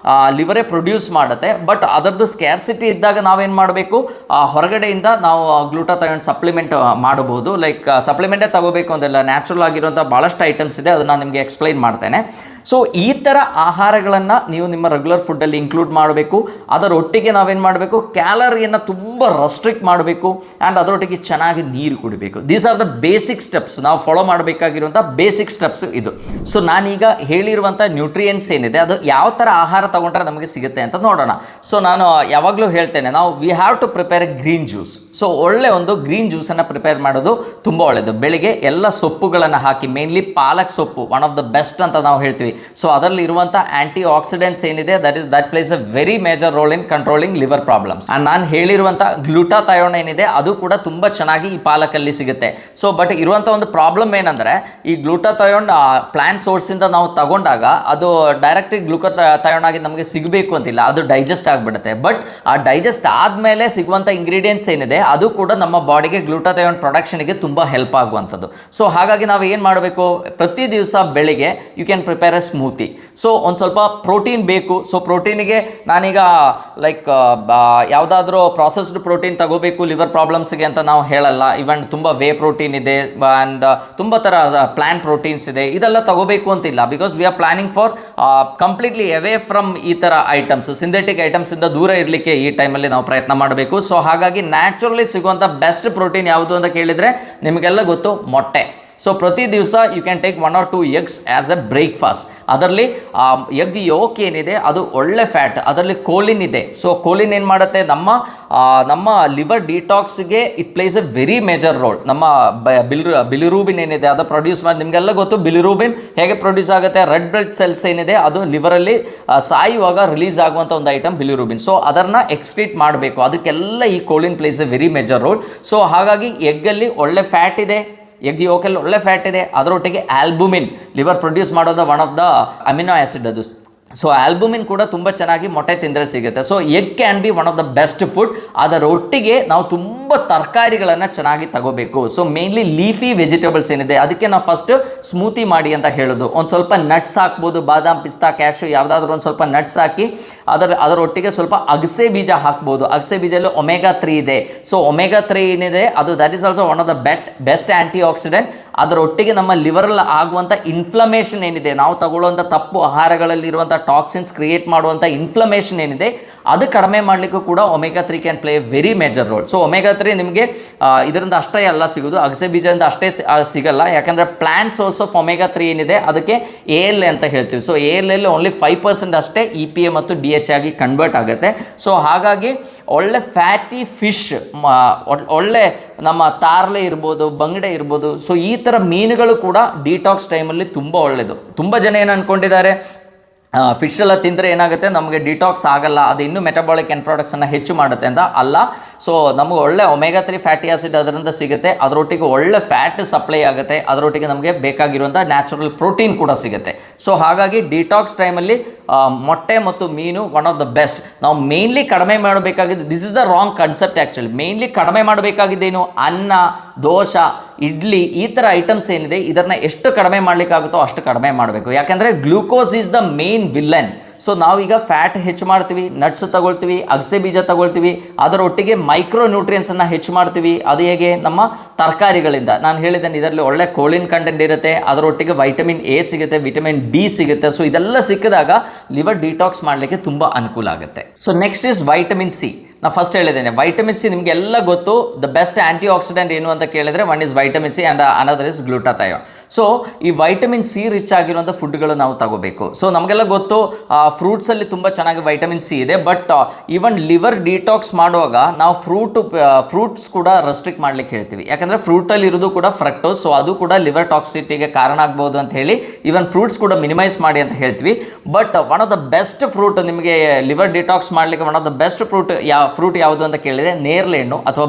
ಲಿವರೇ ಪ್ರೊಡ್ಯೂಸ್ ಮಾಡುತ್ತೆ. ಬಟ್ ಅದರದ್ದು ಸ್ಕ್ಯಾರ್ಸಿಟಿ ಇದ್ದಾಗ ನಾವೇನು ಮಾಡಬೇಕು, ಹೊರಗಡೆಯಿಂದ ನಾವು ಗ್ಲೂಟಾಥಯೋನ್ ಸಪ್ಲಿಮೆಂಟ್ ಮಾಡಬಹುದು. ಲೈಕ್ ಸಪ್ಲಿಮೆಂಟೇ ತಗೋಬೇಕು ಅಂತೆಲ್ಲ, ನ್ಯಾಚುರಲ್ ಆಗಿರುವಂಥ ಭಾಳಷ್ಟು ಐಟಮ್ಸ್ ಇದೆ, ಅದನ್ನು ನಿಮಗೆ ಎಕ್ಸ್ಪ್ಲೈನ್ ಮಾಡ್ತೇನೆ. ಸೊ ಈ ಥರ ಆಹಾರಗಳನ್ನು ನೀವು ನಿಮ್ಮ ರೆಗ್ಯುಲರ್ ಫುಡ್ಡಲ್ಲಿ ಇನ್ಕ್ಲೂಡ್ ಮಾಡಬೇಕು. ಅದರೊಟ್ಟಿಗೆ ನಾವೇನು ಮಾಡಬೇಕು, ಕ್ಯಾಲರಿಯನ್ನು ತುಂಬ ರೆಸ್ಟ್ರಿಕ್ಟ್ ಮಾಡಬೇಕು. ಆ್ಯಂಡ್ ಅದರೊಟ್ಟಿಗೆ ಚೆನ್ನಾಗಿ ನೀರು ಕುಡಿಬೇಕು. These are the basic steps, ನಾವು ಫಾಲೋ ಮಾಡಬೇಕಾಗಿರುವಂಥ ಬೇಸಿಕ್ ಸ್ಟೆಪ್ಸ್ ಇದು. ಸೊ ನಾನೀಗ ಹೇಳಿರುವಂಥ ನ್ಯೂಟ್ರಿಯೆಂಟ್ಸ್ ಏನಿದೆ ಅದು ಯಾವ ಥರ ಆಹಾರ ತಗೊಂಡ್ರೆ ನಮಗೆ ಸಿಗುತ್ತೆ ಅಂತ ನೋಡೋಣ. ಸೊ ನಾನು ಯಾವಾಗಲೂ ಹೇಳ್ತೇನೆ, ನಾವು we have to prepare green juice. So ಒಳ್ಳೆ ಒಂದು ಗ್ರೀನ್ ಜ್ಯೂಸನ್ನು ಪ್ರಿಪೇರ್ ಮಾಡೋದು ತುಂಬ ಒಳ್ಳೆಯದು. ಬೆಳಿಗ್ಗೆ ಎಲ್ಲ ಸೊಪ್ಪುಗಳನ್ನು ಹಾಕಿ, ಮೇನ್ಲಿ ಪಾಲಕ್ ಸೊಪ್ಪು ಒನ್ ಆಫ್ ದ ಬೆಸ್ಟ್ ಅಂತ ನಾವು ಹೇಳ್ತೀವಿ. ಸೊ ಅದರಲ್ಲಿ ಇರುವಂಥ ಆಂಟಿ ಆಕ್ಸಿಡೆಂಟ್ಸ್ ಏನಿದೆ that place a very major role in controlling liver problems. And ನಾನು ಹೇಳಿರುವಂಥ ಗ್ಲೂಟಾಥಯೋನ್ ಏನಿದೆ ಅದು ಕೂಡ ತುಂಬ ಚೆನ್ನಾಗಿ ಈ ಪಾಲಕಲ್ಲಿ ಸಿಗುತ್ತೆ. ಸೊ ಬಟ್ ಇರುವಂಥ ಒಂದು ಪ್ರಾಬ್ಲಮ್ ಏನಂದರೆ, ಈ ಗ್ಲೂಟಾಥಯೋನ್ ಪ್ಲಾಂಟ್ ಸೋರ್ಸಿಂದ ನಾವು ತಗೊಂಡಾಗ ಅದು ಡೈರೆಕ್ಟಾಗಿ ಗ್ಲೂಟಾಥಯೋನ್ ಆಗಿ ನಮಗೆ ಸಿಗಬೇಕು ಅಂತಿಲ್ಲ, ಅದು ಡೈಜೆಸ್ಟ್ ಆಗಿಬಿಡುತ್ತೆ. ಬಟ್ ಆ ಡೈಜೆಸ್ಟ್ ಆದಮೇಲೆ ಸಿಗುವಂಥ ಇಂಗ್ರೀಡಿಯೆಂಟ್ಸ್ ಏನಿದೆ ಅದು ಕೂಡ ನಮ್ಮ ಬಾಡಿಗೆ ಗ್ಲೂಟಾಥಯೋನ್ ಪ್ರೊಡಕ್ಷನ್ಗೆ ತುಂಬ ಹೆಲ್ಪ್ ಆಗುವಂಥದ್ದು. ಸೊ ಹಾಗಾಗಿ ನಾವು ಏನು ಮಾಡಬೇಕು, ಪ್ರತಿ ದಿವಸ ಬೆಳಿಗ್ಗೆ you can prepare a smoothie. So ಒಂದು ಸ್ವಲ್ಪ ಪ್ರೋಟೀನ್ ಬೇಕು. ಸೊ ಪ್ರೋಟೀನಿಗೆ ನಾನೀಗ ಲೈಕ್ ಯಾವುದಾದ್ರೂ ಪ್ರಾಸೆಸ್ಡ್ ಪ್ರೋಟೀನ್ ತಗೋಬೇಕು ಲಿವರ್ ಪ್ರಾಬ್ಲಮ್ಸ್ಗೆ ಅಂತ ನಾವು ಹೇಳಲ್ಲ. ಇವನ್ ತುಂಬ ವೇ ಪ್ರೋಟೀನ್ ಇದೆ ಆ್ಯಂಡ್ ತುಂಬ ಥರ ಪ್ಲಾಂಟ್ ಪ್ರೋಟೀನ್ಸ್ ಇದೆ, ಇದೆಲ್ಲ ತಗೋಬೇಕು ಅಂತಿಲ್ಲ. Because we are planning for completely away from ಈ ಥರ ಐಟಮ್ಸ್, ಸಿಂಥೆಟಿಕ್ ಐಟಮ್ಸಿಂದ ದೂರ ಇರಲಿಕ್ಕೆ ಈ ಟೈಮಲ್ಲಿ ನಾವು ಪ್ರಯತ್ನ ಮಾಡಬೇಕು. ಸೊ ಹಾಗಾಗಿ ನ್ಯಾಚುರಲಿ ಸಿಗುವಂಥ ಬೆಸ್ಟ್ ಪ್ರೋಟೀನ್ ಯಾವುದು ಅಂತ ಕೇಳಿದರೆ ನಿಮಗೆಲ್ಲ ಗೊತ್ತು, ಮೊಟ್ಟೆ. ಸೊ ಪ್ರತಿ ದಿವಸ you can take 1 or 2 eggs as a breakfast. ಅದರಲ್ಲಿ ಎಗ್ ಯೋಕ್ ಏನಿದೆ ಅದು ಒಳ್ಳೆ ಫ್ಯಾಟ್, ಅದರಲ್ಲಿ ಕೋಲಿನ್ ಇದೆ. ಸೊ ಕೋಲಿನ್ ಏನು ಮಾಡುತ್ತೆ, ನಮ್ಮ ಲಿವರ್ ಡಿಟಾಕ್ಸ್ಗೆ it plays a very major role. ನಮ್ಮ ಬಿಲಿರೂಬಿನ್ ಏನಿದೆ ಅದು ಪ್ರೊಡ್ಯೂಸ್ ಮಾಡಿ, ನಿಮಗೆಲ್ಲ ಗೊತ್ತು ಬಿಲಿರೂಬಿನ್ ಹೇಗೆ ಪ್ರೊಡ್ಯೂಸ್ ಆಗುತ್ತೆ. ರೆಡ್ ಬ್ಲಡ್ ಸೆಲ್ಸ್ ಏನಿದೆ ಅದು ಲಿವರಲ್ಲಿ ಸಾಯುವಾಗ ರಿಲೀಸ್ ಆಗುವಂಥ ಒಂದು ಐಟಮ್ ಬಿಲಿರೂಬಿನ್. ಸೊ ಅದನ್ನು ಎಕ್ಸ್ಕ್ರೀಟ್ ಮಾಡಬೇಕು, ಅದಕ್ಕೆಲ್ಲ ಈ choline place a very major role. So ಹಾಗಾಗಿ ಎಗ್ಗಲ್ಲಿ ಒಳ್ಳೆ ಫ್ಯಾಟ್ ಇದೆ, ಎಗ್ ಯೋಕಲ್ಲಿ ಒಳ್ಳೆ ಫ್ಯಾಟ್ ಇದೆ. ಅದರೊಟ್ಟಿಗೆ ಆಲ್ಬುಮಿನ್, ಲಿವರ್ ಪ್ರೊಡ್ಯೂಸ್ ಮಾಡೋದು one of the amino acid ಅದು. ಸೊ ಆಲ್ಬುಮಿನ್ ಕೂಡ ತುಂಬ ಚೆನ್ನಾಗಿ ಮೊಟ್ಟೆ ತಿಂದರೆ ಸಿಗುತ್ತೆ. So egg can be one of the best food. ಅದರೊಟ್ಟಿಗೆ ನಾವು ತುಂಬ ತರಕಾರಿಗಳನ್ನು ಚೆನ್ನಾಗಿ ತಗೋಬೇಕು. ಸೊ ಮೇನ್ಲಿ ಲೀಫಿ ವೆಜಿಟೇಬಲ್ಸ್ ಏನಿದೆ ಅದಕ್ಕೆ ನಾವು ಫಸ್ಟ್ ಸ್ಮೂತಿ ಮಾಡಿ ಅಂತ ಹೇಳೋದು. ಒಂದು ಸ್ವಲ್ಪ ನಟ್ಸ್ ಹಾಕ್ಬೋದು, ಬಾದಾಮ್, ಪಿಸ್ತಾ, ಕ್ಯಾಶು, ಯಾವುದಾದ್ರೂ ಒಂದು ಸ್ವಲ್ಪ ನಟ್ಸ್ ಹಾಕಿ ಅದರೊಟ್ಟಿಗೆ ಸ್ವಲ್ಪ ಅಗಸೆ ಬೀಜ ಹಾಕ್ಬೋದು. ಅಗಸೆ ಬೀಜದಲ್ಲಿ ಒಮೆಗಾ 3 ಇದೆ. ಸೊ ಒಮೆಗಾ 3 ಏನಿದೆ ಅದು that is also one of the best anti accident. ಅದರೊಟ್ಟಿಗೆ ನಮ್ಮ ಲಿವರಲ್ಲಿ ಆಗುವಂಥ ಇನ್ಫ್ಲಮೇಷನ್ ಏನಿದೆ, ನಾವು ತಗೊಳ್ಳುವಂಥ ತಪ್ಪು ಆಹಾರಗಳಲ್ಲಿರುವಂಥ ಟಾಕ್ಸಿನ್ಸ್ ಕ್ರಿಯೇಟ್ ಮಾಡುವಂಥ ಇನ್ಫ್ಲಮೇಷನ್ ಏನಿದೆ ಅದು ಕಡಿಮೆ ಮಾಡಲಿಕ್ಕೂ ಕೂಡ omega 3 can play very major role. So omega 3 ನಿಮಗೆ ಇದರಿಂದ ಅಷ್ಟೇ ಎಲ್ಲ ಸಿಗೋದು, ಅಗಸೆ ಬೀಜದಿಂದ ಅಷ್ಟೇ ಸಿಗಲ್ಲ. ಯಾಕಂದರೆ ಪ್ಲಾಂಟ್ ಸೋರ್ಸ್ ಆಫ್ ಒಮೆಗಾ 3 ಏನಿದೆ ಅದಕ್ಕೆ ALA ಅಂತ ಹೇಳ್ತೀವಿ. ಸೊ ALA ಓನ್ಲಿ 5% ಅಷ್ಟೇ EPA ಮತ್ತು DHA ಆಗಿ ಕನ್ವರ್ಟ್ ಆಗುತ್ತೆ. ಸೊ ಹಾಗಾಗಿ ಒಳ್ಳೆ ಫ್ಯಾಟಿ ಫಿಶ್, ಒಳ್ಳೆ ನಮ್ಮ ತಾರ್ಲೆ ಇರ್ಬೋದು, ಬಂಗಡೆ ಇರ್ಬೋದು. ಸೊ ಈ ಥರ ಮೀನುಗಳು ಕೂಡ ಡಿಟಾಕ್ಸ್ ಟೈಮಲ್ಲಿ ತುಂಬ ಒಳ್ಳೆಯದು. ತುಂಬ ಜನ ಏನು ಅಂದ್ಕೊಂಡಿದ್ದಾರೆ, ಫಿಶ್ ಎಲ್ಲ ತಿಂದರೆ ಏನಾಗುತ್ತೆ, ನಮಗೆ ಡಿಟಾಕ್ಸ್ ಆಗಲ್ಲ, ಅದು ಇನ್ನೂ ಮೆಟಬಾಲಿಕ್ ಎಂಡ್ ಪ್ರಾಡಕ್ಟ್ಸನ್ನು ಹೆಚ್ಚು ಮಾಡುತ್ತೆ ಅಂತ ಅಲ್ಲ. ಸೊ ನಮಗೆ ಒಳ್ಳೆ ಒಮೆಗಾ 3 ಫ್ಯಾಟಿ ಆಸಿಡ್ ಅದರಿಂದ ಸಿಗುತ್ತೆ, ಅದರೊಟ್ಟಿಗೆ ಒಳ್ಳೆ ಫ್ಯಾಟ್ ಸಪ್ಲೈ ಆಗುತ್ತೆ, ಅದರೊಟ್ಟಿಗೆ ನಮಗೆ ಬೇಕಾಗಿರುವಂಥ ನ್ಯಾಚುರಲ್ ಪ್ರೋಟೀನ್ ಕೂಡ ಸಿಗುತ್ತೆ. ಸೊ ಹಾಗಾಗಿ ಡಿಟಾಕ್ಸ್ ಟೈಮಲ್ಲಿ ಮೊಟ್ಟೆ ಮತ್ತು ಮೀನು ಒನ್ ಆಫ್ ದ ಬೆಸ್ಟ್. ನಾವು ಮೇನ್ಲಿ ಕಡಿಮೆ ಮಾಡಬೇಕಾಗಿದ್ದು, this is the wrong concept actually. Mainly ಕಡಿಮೆ ಮಾಡಬೇಕಾಗಿದ್ದೇನು, ಅನ್ನ, ದೋಸೆ, ಇಡ್ಲಿ, ಈ ಥರ ಐಟಮ್ಸ್ ಏನಿದೆ ಇದನ್ನು ಎಷ್ಟು ಕಡಿಮೆ ಮಾಡಲಿಕ್ಕಾಗುತ್ತೋ ಅಷ್ಟು ಕಡಿಮೆ ಮಾಡಬೇಕು. ಯಾಕೆಂದರೆ glucose is the main villain. So ನಾವೀಗ ಫ್ಯಾಟ್ ಹೆಚ್ಚು ಮಾಡ್ತೀವಿ, ನಟ್ಸ್ ತಗೊಳ್ತೀವಿ, ಅಗಸೆ ಬೀಜ ತಗೊಳ್ತೀವಿ, ಅದರೊಟ್ಟಿಗೆ ಮೈಕ್ರೋ ನ್ಯೂಟ್ರಿಯೆಂಟ್ಸನ್ನು ಹೆಚ್ಚು ಮಾಡ್ತೀವಿ. ಅದು ಹೇಗೆ, ನಮ್ಮ ತರಕಾರಿಗಳಿಂದ. ನಾನು ಹೇಳಿದ್ದೇನೆ ಇದರಲ್ಲಿ ಒಳ್ಳೆ ಕೋಲಿನ್ ಕಂಟೆಂಟ್ ಇರುತ್ತೆ, ಅದರೊಟ್ಟಿಗೆ ವೈಟಮಿನ್ A ಸಿಗುತ್ತೆ, ವಿಟಮಿನ್ D ಸಿಗುತ್ತೆ. ಸೊ ಇದೆಲ್ಲ ಸಿಕ್ಕಿದಾಗ ಲಿವರ್ ಡಿಟಾಕ್ಸ್ ಮಾಡಲಿಕ್ಕೆ ತುಂಬ ಅನುಕೂಲ ಆಗುತ್ತೆ. So next is vitamin C. ನಾನು ಫಸ್ಟ್ ಹೇಳಿದ್ದೇನೆ ವೈಟಮಿನ್ C ನಿಮಗೆಲ್ಲ ಗೊತ್ತು. ದ ಬೆಸ್ಟ್ ಆ್ಯಂಟಿ ಆಕ್ಸಿಡೆಂಟ್ ಏನು ಅಂತ ಕೇಳಿದರೆ one is vitamin C and another is glutathione. So ಈ ವೈಟಮಿನ್ ಸಿ ರಿಚ್ ಆಗಿರುವಂಥ ಫುಡ್ಗಳು ನಾವು ತಗೋಬೇಕು. ಸೊ ನಮಗೆಲ್ಲ ಗೊತ್ತು ಫ್ರೂಟ್ಸಲ್ಲಿ ತುಂಬ ಚೆನ್ನಾಗಿ ವೈಟಮಿನ್ ಸಿ ಇದೆ, ಬಟ್ ಈವನ್ ಲಿವರ್ ಡಿಟಾಕ್ಸ್ ಮಾಡುವಾಗ ನಾವು ಫ್ರೂಟ್ಸ್ ಕೂಡ ರೆಸ್ಟ್ರಿಕ್ಟ್ ಮಾಡ್ಲಿಕ್ಕೆ ಹೇಳ್ತೀವಿ. ಯಾಕಂದರೆ ಫ್ರೂಟಲ್ಲಿ ಇರೋದು ಕೂಡ ಫ್ರಕ್ಟೋಸ್, ಸೊ ಅದು ಕೂಡ ಲಿವರ್ ಟಾಕ್ಸಿಟಿಗೆ ಕಾರಣ ಆಗ್ಬೋದು ಅಂತ ಹೇಳಿ ಈವನ್ ಫ್ರೂಟ್ಸ್ ಕೂಡ ಮಿನಿಮೈಸ್ ಮಾಡಿ ಅಂತ ಹೇಳ್ತೀವಿ. But one of the best fruit ನಿಮಗೆ ಲಿವರ್ ಡಿಟಾಕ್ಸ್ ಮಾಡಲಿಕ್ಕೆ one of the best fruit ಯಾವುದು ಅಂತ ಕೇಳಿದೆ, ನೇರಳೆ ಹಣ್ಣು ಅಥವಾ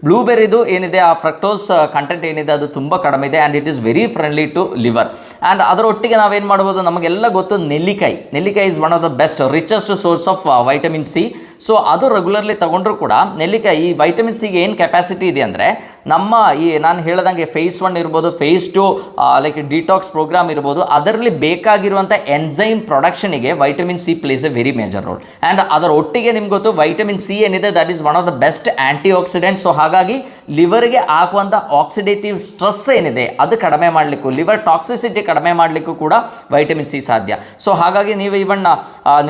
ಬ್ಲೂಬೆರಿದು ಏನಿದೆ ಆ ಫ್ರಕ್ಟೋಸ್ ಕಂಟೆಂಟ್ ಏನಿದೆ ಅದು ತುಂಬ ಕಡಿಮೆ ಇದೆ and it is very friendly to liver. And ಅದರೊಟ್ಟಿಗೆ ನಾವೇನು ಮಾಡ್ಬೋದು, ನಮಗೆಲ್ಲ ಗೊತ್ತು ನೆಲ್ಲಿಕಾಯಿ is one of the best richest source of vitamin C. So ಅದು ರೆಗ್ಯುಲರ್ಲಿ ತೊಗೊಂಡ್ರೂ ಕೂಡ ನೆಲ್ಲಿಕಾಯಿ ಈ ವೈಟಮಿನ್ ಸಿಗೆ ಏನು ಕೆಪಾಸಿಟಿ ಇದೆ ಅಂದರೆ, ನಮ್ಮ ಈ ನಾನು ಹೇಳ್ದಂಗೆ ಫೇಸ್ 1 ಇರ್ಬೋದು, ಫೇಸ್ 2 ಲೈಕ್ ಡಿಟಾಕ್ಸ್ ಪ್ರೋಗ್ರಾಮ್ ಇರ್ಬೋದು, ಅದರಲ್ಲಿ ಬೇಕಾಗಿರುವಂಥ ಎನ್ಸೈಮ್ ಪ್ರೊಡಕ್ಷನಿಗೆ vitamin C plays a very major role. And ಅದರ ಒಟ್ಟಿಗೆ ನಿಮ್ಗೆ ಗೊತ್ತು ವೈಟಮಿನ್ ಸಿ ಏನಿದೆ that is one of the best antioxidant. So ಹಾಗಾಗಿ ಲಿವರ್ಗೆ ಆಗುವಂಥ ಆಕ್ಸಿಡೇಟಿವ್ ಸ್ಟ್ರೆಸ್ ಏನಿದೆ ಅದು ಕಡಿಮೆ ಮಾಡಲಿಕ್ಕೂ, ಲಿವರ್ ಟಾಕ್ಸಿಸಿಟಿ ಕಡಿಮೆ ಮಾಡಲಿಕ್ಕೂ ಕೂಡ ವೈಟಮಿನ್ ಸಿ ಸಾಧ್ಯ. ಸೊ ಹಾಗಾಗಿ ನೀವು ಇವನ್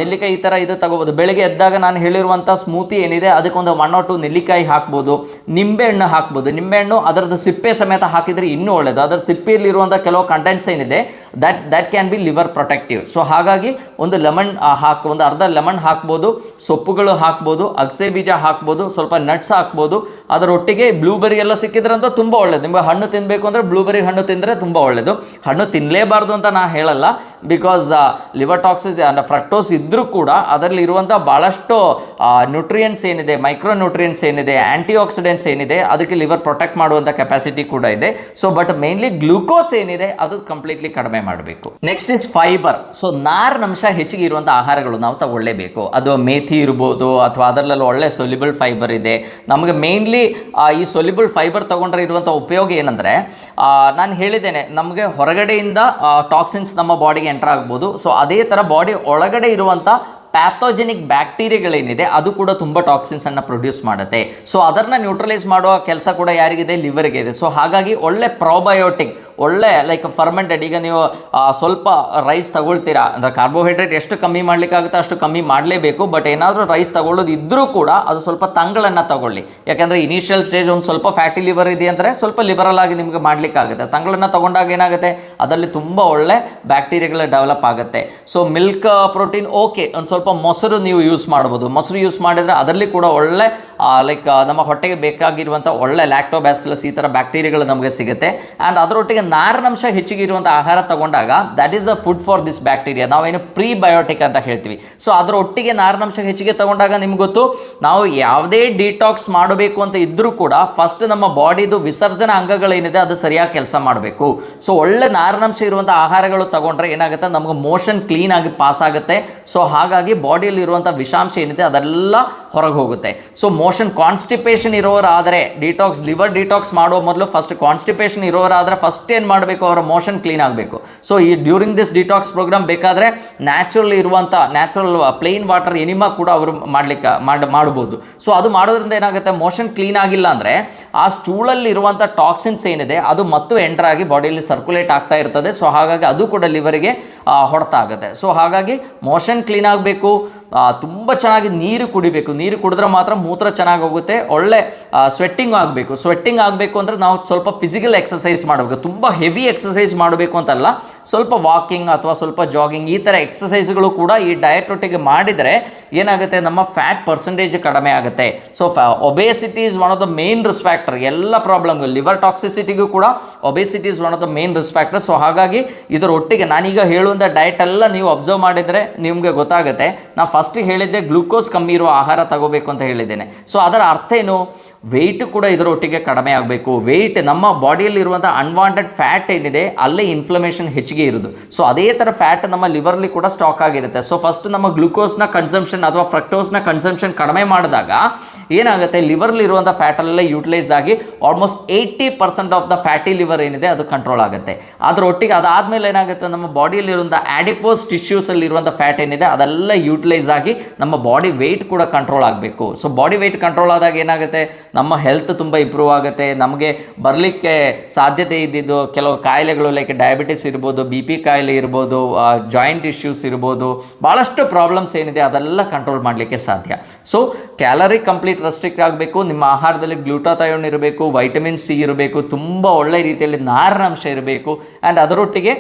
ನೆಲ್ಲಿಕಾಯಿ ಈ ಥರ ಇದು ತಗೋಬೋದು. ಬೆಳಗ್ಗೆ ಎದ್ದಾಗ ನಾನು ಹೇಳಿರುವಂಥ ಸ್ಮೂತಿ ಏನಿದೆ ಅದಕ್ಕೊಂದು 1 or 2 ನೆಲ್ಲಿಕಾಯಿ ಹಾಕ್ಬೋದು, ನಿಂಬೆಹಣ್ಣು ಹಾಕ್ಬೋದು. ನಿಂಬೆಹಣ್ಣು ಅದರದ್ದು ಸಿಪ್ಪೆ ಸಮೇತ ಹಾಕಿದರೆ ಇನ್ನೂ ಒಳ್ಳೆಯದು. ಅದರ ಸಿಪ್ಪೆಯಲ್ಲಿರುವಂಥ ಕೆಲವು ಕಂಟೆಂಟ್ಸ್ ಏನಿದೆ that can be liver protective. So ಹಾಗಾಗಿ ಒಂದು ಅರ್ಧ ಲೆಮನ್ ಹಾಕ್ಬೋದು, ಸೊಪ್ಪುಗಳು ಹಾಕ್ಬೋದು, ಅಗಸೆ ಬೀಜ ಹಾಕ್ಬೋದು, ಸ್ವಲ್ಪ ನಟ್ಸ್ ಹಾಕ್ಬೋದು. ಅದರೊಟ್ಟಿಗೆ ಬ್ಲೂಬೆರಿ ಎಲ್ಲ ಸಿಕ್ಕಿದ್ರಂತೂ ತುಂಬ ಒಳ್ಳೆಯದು. ನಿಮಗೆ ಹಣ್ಣು ತಿನ್ನಬೇಕು ಅಂದರೆ ಬ್ಲೂಬೆರಿ ಹಣ್ಣು ತಿಂದರೆ ತುಂಬ ಒಳ್ಳೆಯದು. ಹಣ್ಣು ತಿನ್ನಲೇಬಾರ್ದು ಅಂತ ನಾನು ಹೇಳಲ್ಲ, ಬಿಕಾಸ್ ಲಿವರ್ ಟಾಕ್ಸಿಸ್ ಅಂದರೆ ಫ್ರಕ್ಟೋಸ್ ಇದ್ದರೂ ಕೂಡ ಅದರಲ್ಲಿ ಇರುವಂಥ ಭಾಳಷ್ಟು ನ್ಯೂಟ್ರಿಯೆಂಟ್ಸ್ ಏನಿದೆ, ಮೈಕ್ರೋ ನ್ಯೂಟ್ರಿಯೆಂಟ್ಸ್ ಏನಿದೆ, ಆ್ಯಂಟಿ ಆಕ್ಸಿಡೆಂಟ್ಸ್ ಏನಿದೆ ಅದಕ್ಕೆ ಲಿವರ್ ಪ್ರೊಟೆಕ್ಟ್ ಮಾಡುವಂಥ ಕೆಪಾಸಿಟಿ ಕೂಡ ಇದೆ. ಸೊ ಬಟ್ ಮೇನ್ಲಿ ಗ್ಲೂಕೋಸ್ ಏನಿದೆ ಅದು ಕಂಪ್ಲೀಟ್ಲಿ ಕಡಿಮೆ ಮಾಡಬೇಕು. Next is fibre. ಸೊ ನಾರಿನಂಶ ಹೆಚ್ಚಿಗೆ ಇರುವಂಥ ಆಹಾರಗಳು ನಾವು ತಗೊಳ್ಳೇಬೇಕು. ಅದು ಮೇಥಿ ಇರ್ಬೋದು ಅಥವಾ ಅದರಲ್ಲೆಲ್ಲ ಒಳ್ಳೆ ಸೊಲ್ಯುಬಲ್ ಫೈಬರ್ ಇದೆ. ನಮಗೆ ಮೇನ್ಲಿ ಈ ಸೊಲ್ಯುಬಲ್ ಫೈಬರ್ ತೊಗೊಂಡ್ರೆ ಇರುವಂಥ ಉಪಯೋಗ ಏನಂದರೆ, ನಾನು ಹೇಳಿದ್ದೇನೆ ನಮಗೆ ಹೊರಗಡೆಯಿಂದ ಟಾಕ್ಸಿನ್ಸ್ ನಮ್ಮ ಬಾಡಿಗೆ ಎಂಟರ್ ಆಗ್ಬೋದು. ಸೊ ಅದೇ ಥರ ಬಾಡಿ ಒಳಗಡೆ ಇರುವಂಥ ಪ್ಯಾಥೋಜೆನಿಕ್ ಬ್ಯಾಕ್ಟೀರಿಯಾಗಳೇನಿದೆ ಅದು ಕೂಡ ತುಂಬ ಟಾಕ್ಸಿನ್ಸನ್ನು ಪ್ರೊಡ್ಯೂಸ್ ಮಾಡುತ್ತೆ. ಸೊ ಅದನ್ನು ನ್ಯೂಟ್ರಲೈಸ್ ಮಾಡುವ ಕೆಲಸ ಕೂಡ ಯಾರಿಗಿದೆ, ಲಿವರ್ಗೆ ಇದೆ. ಸೊ ಹಾಗಾಗಿ ಒಳ್ಳೆ ಪ್ರೋಬಯೋಟಿಕ್, ಒಳ್ಳೆ ಲೈಕ್ ಫರ್ಮೆಂಟೆಡ್, ಈಗ ನೀವು ಸ್ವಲ್ಪ ರೈಸ್ ತಗೊಳ್ತೀರಾ ಅಂದರೆ ಕಾರ್ಬೋಹೈಡ್ರೇಟ್ ಎಷ್ಟು ಕಮ್ಮಿ ಮಾಡಲಿಕ್ಕಾಗುತ್ತೆ ಅಷ್ಟು ಕಮ್ಮಿ ಮಾಡಲೇಬೇಕು. ಬಟ್ ಏನಾದರೂ ರೈಸ್ ತಗೊಳ್ಳೋದು ಇದ್ದರೂ ಕೂಡ ಅದು ಸ್ವಲ್ಪ ತಂಗಳನ್ನು ತಗೊಳ್ಳಿ. ಯಾಕೆಂದರೆ ಇನಿಷಿಯಲ್ ಸ್ಟೇಜ್ ಒಂದು ಸ್ವಲ್ಪ ಫ್ಯಾಟಿ ಲಿವರ್ ಇದೆ ಅಂದರೆ ಸ್ವಲ್ಪ ಲಿಬರಲ್ ಆಗಿ ನಿಮಗೆ ಮಾಡಲಿಕ್ಕಾಗುತ್ತೆ. ತಂಗಳನ್ನು ತಗೊಂಡಾಗ ಏನಾಗುತ್ತೆ, ಅದರಲ್ಲಿ ತುಂಬ ಒಳ್ಳೆ ಬ್ಯಾಕ್ಟೀರಿಯಾಗಳು ಡೆವಲಪ್ ಆಗುತ್ತೆ. ಸೊ ಮಿಲ್ಕ್ ಪ್ರೋಟೀನ್ ಓಕೆ, ಒಂದು ಸ್ವಲ್ಪ ಮೊಸರು ನೀವು ಯೂಸ್ ಮಾಡ್ಬೋದು. ಮೊಸರು ಯೂಸ್ ಮಾಡಿದರೆ ಅದರಲ್ಲಿ ಕೂಡ ಒಳ್ಳೆ ಲೈಕ್ ನಮ್ಮ ಹೊಟ್ಟೆಗೆ ಬೇಕಾಗಿರುವಂಥ ಒಳ್ಳೆ ಲ್ಯಾಕ್ಟೋಬ್ಯಾಸಿಲಸ್ ಈ ಥರ ಬ್ಯಾಕ್ಟೀರಿಯಾಗಳು ನಮಗೆ ಸಿಗುತ್ತೆ. ಆ್ಯಂಡ್ ಅದರೊಟ್ಟಿಗೆ ನಾರಿನಂಶ ಹೆಚ್ಚಿಗೆ ಇರುವಂಥ ಆಹಾರ ತಗೊಂಡಾಗ that is the food for this bacteria, ನಾವೇನು ಪ್ರೀಬಯೋಟಿಕ್ ಅಂತ ಹೇಳ್ತೀವಿ. ಸೊ ಅದರ ಒಟ್ಟಿಗೆ ನಾರಿನಂಶ ಹೆಚ್ಚಿಗೆ ತಗೊಂಡಾಗ ನಿಮ್ಗೆ ಗೊತ್ತು, ನಾವು ಯಾವುದೇ ಡಿಟಾಕ್ಸ್ ಮಾಡಬೇಕು ಅಂತ ಇದ್ದರೂ ಕೂಡ ಫಸ್ಟ್ ನಮ್ಮ ಬಾಡಿದು ವಿಸರ್ಜನಾ ಅಂಗಗಳೇನಿದೆ ಅದು ಸರಿಯಾಗಿ ಕೆಲಸ ಮಾಡಬೇಕು. ಸೊ ಒಳ್ಳೆ ನಾರಿನಂಶ ಇರುವಂಥ ಆಹಾರಗಳು ತಗೊಂಡ್ರೆ ಏನಾಗುತ್ತೆ, ನಮಗೆ ಮೋಷನ್ ಕ್ಲೀನ್ ಆಗಿ ಪಾಸ್ ಆಗುತ್ತೆ. ಸೊ ಹಾಗಾಗಿ ಬಾಡಿಯಲ್ಲಿ ಇರುವಂಥ ವಿಷಾಂಶ ಏನಿದೆ ಅದೆಲ್ಲ ಹೊರಗೆ ಹೋಗುತ್ತೆ. ಸೊ ಮೋಷನ್ ಕಾನ್ಸ್ಟಿಪೇಷನ್ ಇರೋರಾದರೆ ಲಿವರ್ ಡಿಟಾಕ್ಸ್ ಮಾಡುವ ಮೊದಲು ಫಸ್ಟ್ ಕಾನ್ಸ್ಟಿಪೇಷನ್ ಇರೋರಾದರೆ ಫಸ್ಟ್ ಏನು ಮಾಡಬೇಕು, ಅವರ ಮೋಷನ್ ಕ್ಲೀನ್ ಆಗಬೇಕು. ಸೊ ಈ ಡ್ಯೂರಿಂಗ್ ದಿಸ್ ಡಿಟಾಕ್ಸ್ ಪ್ರೋಗ್ರಾಮ್ ಬೇಕಾದರೆ ನ್ಯಾಚುರಲ್ ಪ್ಲೇನ್ ವಾಟರ್ ಎನಿಮಾ ಕೂಡ ಅವರು ಮಾಡ್ಬೋದು. ಸೊ ಅದು ಮಾಡೋದ್ರಿಂದ ಏನಾಗುತ್ತೆ, ಮೋಷನ್ ಕ್ಲೀನ್ ಆಗಿಲ್ಲ ಅಂದರೆ ಆ ಸ್ಟೂಲಲ್ಲಿ ಇರುವಂಥ ಟಾಕ್ಸಿನ್ಸ್ ಏನಿದೆ ಅದು ಮತ್ತು ಎಂಟರ್ ಆಗಿ ಬಾಡಿಯಲ್ಲಿ ಸರ್ಕ್ಯುಲೇಟ್ ಆಗ್ತಾ ಇರ್ತದೆ. ಸೊ ಹಾಗಾಗಿ ಅದು ಕೂಡ ಲಿವರಿಗೆ ಹೊಡೆತ ಆಗುತ್ತೆ. ಸೊ ಹಾಗಾಗಿ ಮೋಷನ್ ಕ್ಲೀನ್ ಆಗಬೇಕು, ತುಂಬ ಚೆನ್ನಾಗಿ ನೀರು ಕುಡಿಬೇಕು. ನೀರು ಕುಡಿದ್ರೆ ಮಾತ್ರ ಮೂತ್ರ ಚೆನ್ನಾಗಿ ಹೋಗುತ್ತೆ. ಒಳ್ಳೆ ಸ್ವೆಟ್ಟಿಂಗ್ ಆಗಬೇಕು. ಸ್ವೆಟ್ಟಿಂಗ್ ಆಗಬೇಕು ಅಂದರೆ ನಾವು ಸ್ವಲ್ಪ ಫಿಸಿಕಲ್ ಎಕ್ಸಸೈಸ್ ಮಾಡಬೇಕು. ತುಂಬ ಹೆವಿ ಎಕ್ಸಸೈಸ್ ಮಾಡಬೇಕು ಅಂತಲ್ಲ, ಸ್ವಲ್ಪ ವಾಕಿಂಗ್ ಅಥವಾ ಸ್ವಲ್ಪ ಜಾಗಿಂಗ್ ಈ ಥರ ಎಕ್ಸಸೈಸ್ಗಳು ಕೂಡ ಈ ಡಯಟ್ ಒಟ್ಟಿಗೆ ಮಾಡಿದರೆ ಏನಾಗುತ್ತೆ, ನಮ್ಮ ಫ್ಯಾಟ್ ಪರ್ಸೆಂಟೇಜ್ ಕಡಿಮೆ ಆಗುತ್ತೆ. So obesity is one of the main risk factor. ಎಲ್ಲ ಪ್ರಾಬ್ಲಮ್ಗಳು, ಲಿವರ್ ಟಾಕ್ಸಿಸಿಟಿಗೂ ಕೂಡ obesity is one of the main risk factor. So ಹಾಗಾಗಿ ಇದರ ಒಟ್ಟಿಗೆ ನಾನೀಗ ಹೇಳುವಂಥ ಡಯಟ್ ಎಲ್ಲ ನೀವು ಅಬ್ಸರ್ವ್ ಮಾಡಿದರೆ ನಿಮಗೆ ಗೊತ್ತಾಗುತ್ತೆ. ನಾನು ಫಸ್ಟ್ ಹೇಳಿದ್ದೆ ಗ್ಲೂಕೋಸ್ ಕಮ್ಮಿ ಇರುವ ಆಹಾರ ತಗೋಬೇಕು ಅಂತ ಹೇಳಿದ್ದೇನೆ. ಸೊ ಅದರ ಅರ್ಥ ಏನು, ವೆಯ್ಟ್ ಕೂಡ ಇದರೊಟ್ಟಿಗೆ ಕಡಿಮೆ ಆಗಬೇಕು. ವೆಯ್ಟ್ ನಮ್ಮ ಬಾಡಿಯಲ್ಲಿರುವಂಥ ಅನ್ವಾಂಟೆಡ್ ಫ್ಯಾಟ್ ಏನಿದೆ ಅಲ್ಲೇ ಇನ್ಫ್ಲಮೇಷನ್ ಹೆಚ್ಚಿಗೆ ಇರೋದು. ಸೊ ಅದೇ ಥರ ಫ್ಯಾಟ್ ನಮ್ಮ ಲಿವರ್ಲಿ ಕೂಡ ಸ್ಟಾಕ್ ಆಗಿರುತ್ತೆ. ಸೊ ಫಸ್ಟ್ ನಮ್ಮ ಗ್ಲೂಕೋಸ್ನ ಕನ್ಸಂಪ್ಷನ್ ಅಥವಾ ಫ್ರಕ್ಟೋಸ್ನ ಕನ್ಸಂಪ್ಷನ್ ಕಡಿಮೆ ಮಾಡಿದಾಗ ಏನಾಗುತ್ತೆ, ಲಿವರ್ಲಿರುವಂಥ ಫ್ಯಾಟಲ್ಲೆಲ್ಲ ಯೂಟಿಲೈಸ್ ಆಗಿ almost 80% of the fatty liver ಏನಿದೆ ಅದು ಕಂಟ್ರೋಲ್ ಆಗುತ್ತೆ. ಅದರೊಟ್ಟಿಗೆ ಅದಾದಮೇಲೆ ಏನಾಗುತ್ತೆ, ನಮ್ಮ ಬಾಡಿಯಲ್ಲಿರುವಂಥ ದೇಹದಲ್ಲಿರುವಂಥ ಆಡಿಪೋಸ್ ಟಿಶ್ಯೂಸಲ್ಲಿರುವಂಥ ಫ್ಯಾಟ್ ಏನಿದೆ ಅದೆಲ್ಲ ಯೂಟಿಲೈಸ್ ಆಗಿ ನಮ್ಮ ಬಾಡಿ ವೆಯ್ಟ್ ಕೂಡ ಕಂಟ್ರೋಲ್ ಆಗಬೇಕು. ಸೊ ಬಾಡಿ ವೆಯ್ಟ್ ಕಂಟ್ರೋಲ್ ಆದಾಗ ಏನಾಗುತ್ತೆ, ನಮ್ಮ ಹೆಲ್ತ್ ತುಂಬ ಇಂಪ್ರೂವ್ ಆಗುತ್ತೆ. ನಮಗೆ ಬರಲಿಕ್ಕೆ ಸಾಧ್ಯತೆ ಇದ್ದಿದ್ದು ಕೆಲವು ಕಾಯಿಲೆಗಳು ಲೈಕ್ ಡಯಾಬಿಟಿಸ್ ಇರ್ಬೋದು, BP ಕಾಯಿಲೆ ಇರ್ಬೋದು, ಜಾಯಿಂಟ್ ಇಶ್ಯೂಸ್ ಇರ್ಬೋದು, ಭಾಳಷ್ಟು ಪ್ರಾಬ್ಲಮ್ಸ್ ಏನಿದೆ ಅದೆಲ್ಲ ಕಂಟ್ರೋಲ್ ಮಾಡಲಿಕ್ಕೆ ಸಾಧ್ಯ. ಸೊ ಕ್ಯಾಲರಿ ಕಂಪ್ಲೀಟ್ ರೆಸ್ಟ್ರಿಕ್ಟ್ ಆಗಬೇಕು. ನಿಮ್ಮ ಆಹಾರದಲ್ಲಿ ಗ್ಲೂಟಾಥಯೋನ್ ಇರಬೇಕು, ವೈಟಮಿನ್ C ಇರಬೇಕು, ತುಂಬ ಒಳ್ಳೆ ರೀತಿಯಲ್ಲಿ ನಾರಿನಾಂಶ ಇರಬೇಕು. ಆ್ಯಂಡ್ ಅದರೊಟ್ಟಿಗೆ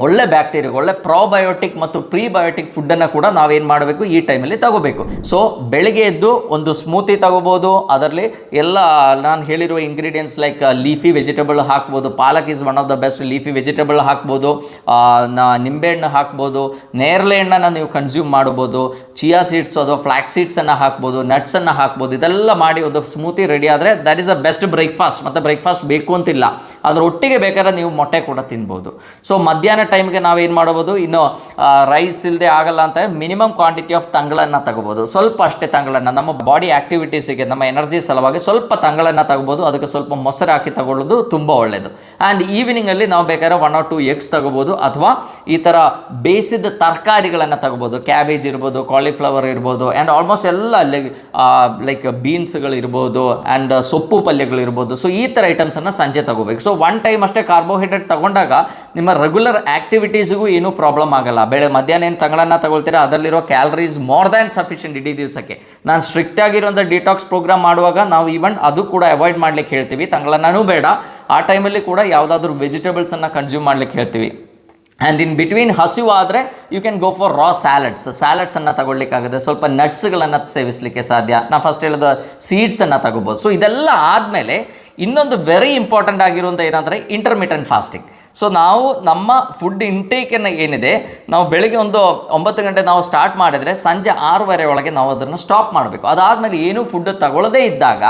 ಒಳ್ಳೆ ಬ್ಯಾಕ್ಟೀರಿಯಾ, ಒಳ್ಳೆ ಪ್ರೋಬಯೋಟಿಕ್ ಮತ್ತು ಪ್ರೀಬಯೋಟಿಕ್ ಫುಡ್ಡನ್ನು ಕೂಡ ನಾವೇನು ಮಾಡಬೇಕು ಈ ಟೈಮಲ್ಲಿ ತಗೋಬೇಕು. ಸೊ ಬೆಳಿಗ್ಗೆ ಎದ್ದು ಒಂದು ಸ್ಮೂತಿ ತಗೋಬೋದು. ಅದರಲ್ಲಿ ಎಲ್ಲ ನಾನು ಹೇಳಿರುವ ಇಂಗ್ರೀಡಿಯೆಂಟ್ಸ್ ಲೈಕ್ ಲೀಫಿ ವೆಜಿಟೇಬಲ್ ಹಾಕ್ಬೋದು. Palak is one of the best leafy vegetable ಹಾಕ್ಬೋದು. ನಿಂಬೆಹಣ್ಣು ಹಾಕ್ಬೋದು. ನೇರಳೆ ಹಣ್ಣನ್ನು ನೀವು ಕನ್ಸ್ಯೂಮ್ ಮಾಡ್ಬೋದು. ಚಿಯಾ ಸೀಡ್ಸು ಅಥವಾ ಫ್ಲ್ಯಾಕ್ ಸೀಡ್ಸನ್ನು ಹಾಕ್ಬೋದು, ನಟ್ಸನ್ನು ಹಾಕ್ಬೋದು. ಇದೆಲ್ಲ ಮಾಡಿ ಒಂದು ಸ್ಮೂತಿ ರೆಡಿ ಆದರೆ that is the best breakfast. ಮತ್ತು ಬ್ರೇಕ್ಫಾಸ್ಟ್ ಬೇಕು ಅಂತಿಲ್ಲ, ಅದರ ಒಟ್ಟಿಗೆ ಬೇಕಾದ್ರೆ ನೀವು ಮೊಟ್ಟೆ ಕೂಡ ತಿನ್ಬೋದು. ಸೊ ಮಧ್ಯಾಹ್ನ ಟೈಮ್ಗೆ ನಾವೇನು ಮಾಡ್ಬೋದು, ಇನ್ನು ರೈಸ್ ಇಲ್ಲದೆ ಆಗಲ್ಲ ಅಂತ ಮಿನಿಮಮ್ ಕ್ವಾಂಟಿಟಿ ಆಫ್ ತಂಗಳನ್ನು ತಗೋಬೋದು. ಸ್ವಲ್ಪ ಅಷ್ಟೇ ತಂಗಳನ್ನು ನಮ್ಮ ಬಾಡಿ ಆ್ಯಕ್ಟಿವಿಟೀಸಿಗೆ, ನಮ್ಮ ಎನರ್ಜಿ ಸಲುವಾಗಿ ಸ್ವಲ್ಪ ತಂಗಳನ್ನು ತಗೋಬೋದು. ಅದಕ್ಕೆ ಸ್ವಲ್ಪ ಮೊಸರು ಹಾಕಿ ತಗೊಳ್ಳೋದು ತುಂಬ ಒಳ್ಳೆಯದು. ಆ್ಯಂಡ್ ಈವ್ನಿಂಗಲ್ಲಿ ನಾವು ಬೇಕಾದ್ರೆ 1 or 2 eggs ತಗೋಬೋದು, ಅಥವಾ ಈ ಥರ ಬೇಯಿಸಿದ ತರಕಾರಿಗಳನ್ನು ತಗೋಬೋದು. ಕ್ಯಾಬೇಜ್ ಇರ್ಬೋದು, ಕಾಲಿಫ್ಲವರ್ ಇರ್ಬೋದು, ಆ್ಯಂಡ್ ಆಲ್ಮೋಸ್ಟ್ ಎಲ್ಲ ಲೈಕ್ ಬೀನ್ಸ್ಗಳು ಇರ್ಬೋದು, ಆ್ಯಂಡ್ ಸೊಪ್ಪು ಪಲ್ಯಗಳು ಇರ್ಬೋದು. ಸೊ ಈ ಥರ ಐಟಮ್ಸನ್ನು ಸಂಜೆ ತಗೋಬೇಕು. ಸೊ 1 time ಅಷ್ಟೇ ಕಾರ್ಬೋಹೈಡ್ರೇಟ್ ತಗೊಂಡಾಗ ನಿಮ್ಮ ರೆಗ್ಯುಲರ್ ಆಕ್ಟಿವಿಟೀಸ್ಗೂ ಏನೂ ಪ್ರಾಬ್ಲಮ್ ಆಗಲ್ಲ. ಮಧ್ಯಾಹ್ನ ಏನು ತಂಗಳನ್ನು ತಗೊಳ್ತೀರಾ ಅದರಲ್ಲಿರೋ ಕ್ಯಾಲರೀಸ್ ಮೋರ್ ದ್ಯಾನ್ ಸಫಿಷಿಯಂಟ್ ಇಡೀ ದಿವಸಕ್ಕೆ. ನಾನು ಸ್ಟ್ರಿಕ್ಟ್ ಆಗಿರೋಂಥ ಡಿಟಾಕ್ಸ್ ಪ್ರೋಗ್ರಾಮ್ ಮಾಡುವಾಗ ನಾವು ಈವನ್ ಅದು ಕೂಡ ಅವಾಯ್ಡ್ ಮಾಡ್ಲಿಕ್ಕೆ ಹೇಳ್ತೀವಿ. ತಂಗಳನ್ನೂ ಬೇಡ, ಆ ಟೈಮಲ್ಲಿ ಕೂಡ ಯಾವುದಾದ್ರೂ ವೆಜಿಟೇಬಲ್ಸನ್ನು ಕನ್ಸ್ಯೂಮ್ ಮಾಡ್ಲಿಕ್ಕೆ ಹೇಳ್ತೀವಿ. ಆ್ಯಂಡ್ ಇನ್ ಬಿಟ್ವೀನ್ ಹಸಿವು ಆದರೆ ಯು ಕ್ಯಾನ್ ಗೋ ಫಾರ್ ರಾ ಸ್ಯಾಲಡ್ಸನ್ನು ತಗೊಳ್ಲಿಕ್ಕಾಗುತ್ತೆ. ಸ್ವಲ್ಪ ನಟ್ಸ್ಗಳನ್ನು ಸೇವಿಸಲಿಕ್ಕೆ ಸಾಧ್ಯ. ನಾನು ಫಸ್ಟ್ ಹೇಳಿದ ಸೀಡ್ಸನ್ನು ತಗೋಬೋದು. ಸೊ ಇದೆಲ್ಲ ಆದಮೇಲೆ ಇನ್ನೊಂದು ವೆರಿ ಇಂಪಾರ್ಟೆಂಟ್ ಆಗಿರುವಂಥ ಏನಂದರೆ ಇಂಟರ್ಮಿಟೆಂಟ್ ಫಾಸ್ಟಿಂಗ್. ಸೊ ನಾವು ನಮ್ಮ ಫುಡ್ ಇಂಟೇಕನ್ನು ಏನಿದೆ, ನಾವು ಬೆಳಿಗ್ಗೆ ಒಂದು 9 ಗಂಟೆ ನಾವು ಸ್ಟಾರ್ಟ್ ಮಾಡಿದರೆ ಸಂಜೆ 6:30 ಒಳಗೆ ನಾವು ಅದನ್ನು ಸ್ಟಾಪ್ ಮಾಡಬೇಕು. ಅದಾದಮೇಲೆ ಏನೂ ಫುಡ್ ತಗೊಳ್ಳದೇ ಇದ್ದಾಗ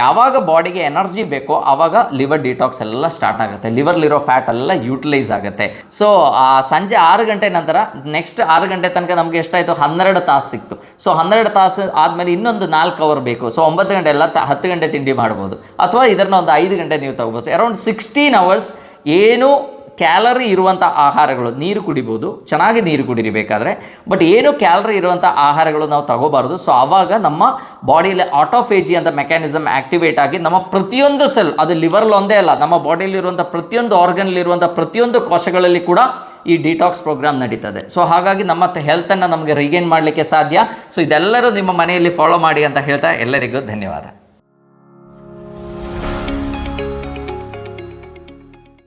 ಯಾವಾಗ ಬಾಡಿಗೆ ಎನರ್ಜಿ ಬೇಕೋ ಆವಾಗ ಲಿವರ್ ಡಿಟಾಕ್ಸ್ ಎಲ್ಲ ಸ್ಟಾರ್ಟ್ ಆಗುತ್ತೆ. ಲಿವರ್ಲಿರೋ ಫ್ಯಾಟ್ ಎಲ್ಲ ಯೂಟಿಲೈಸ್ ಆಗುತ್ತೆ. ಸೊ ಸಂಜೆ 6 ಗಂಟೆ ನಂತರ ನೆಕ್ಸ್ಟ್ 6 ಗಂಟೆ ತನಕ ನಮಗೆ ಎಷ್ಟಾಯಿತು, 12 ತಾಸು ಸಿಕ್ತು. ಸೊ 12 ತಾಸು ಆದಮೇಲೆ ಇನ್ನೊಂದು 4 ಅವರ್ ಬೇಕು. ಸೊ 9 ಗಂಟೆ ಎಲ್ಲ 10 ಗಂಟೆ ತಿಂಡಿ ಮಾಡ್ಬೋದು, ಅಥವಾ ಇದನ್ನು ಒಂದು 5 ಗಂಟೆ ನೀವು ತಗೋಬೋದು. ಅರೌಂಡ್ 16 hours ಏನು ಕ್ಯಾಲರಿ ಇರುವಂಥ ಆಹಾರಗಳು, ನೀರು ಕುಡಿಬೋದು, ಚೆನ್ನಾಗಿ ನೀರು ಕುಡೀರಿ ಬೇಕಾದರೆ, ಬಟ್ ಏನು ಕ್ಯಾಲರಿ ಇರುವಂಥ ಆಹಾರಗಳು ನಾವು ತಗೋಬಾರ್ದು. ಸೊ ಆವಾಗ ನಮ್ಮ ಬಾಡಿಯಲ್ಲಿ ಆಟೋಫೇಜಿ ಅಂತ ಮೆಕ್ಯಾನಿಸಮ್ ಆ್ಯಕ್ಟಿವೇಟ್ ಆಗಿ ನಮ್ಮ ಪ್ರತಿಯೊಂದು ಸೆಲ್, ಅದು ಲಿವರ್ಲಿ ಒಂದೇ ಅಲ್ಲ, ನಮ್ಮ ಬಾಡಿಯಲ್ಲಿರುವಂಥ ಪ್ರತಿಯೊಂದು ಆರ್ಗನ್ಲಿರುವಂಥ ಪ್ರತಿಯೊಂದು ಕೋಶಗಳಲ್ಲಿ ಕೂಡ ಈ ಡಿಟಾಕ್ಸ್ ಪ್ರೋಗ್ರಾಮ್ ನಡೀತದೆ. ಸೊ ಹಾಗಾಗಿ ನಮ್ಮ ಹೆಲ್ತನ್ನು ನಮಗೆ ರಿಗೇನ್ ಮಾಡಲಿಕ್ಕೆ ಸಾಧ್ಯ. ಸೊ ಇದೆಲ್ಲರೂ ನಿಮ್ಮ ಮನೆಯಲ್ಲಿ ಫಾಲೋ ಮಾಡಿ ಅಂತ ಹೇಳ್ತಾ ಎಲ್ಲರಿಗೂ ಧನ್ಯವಾದ.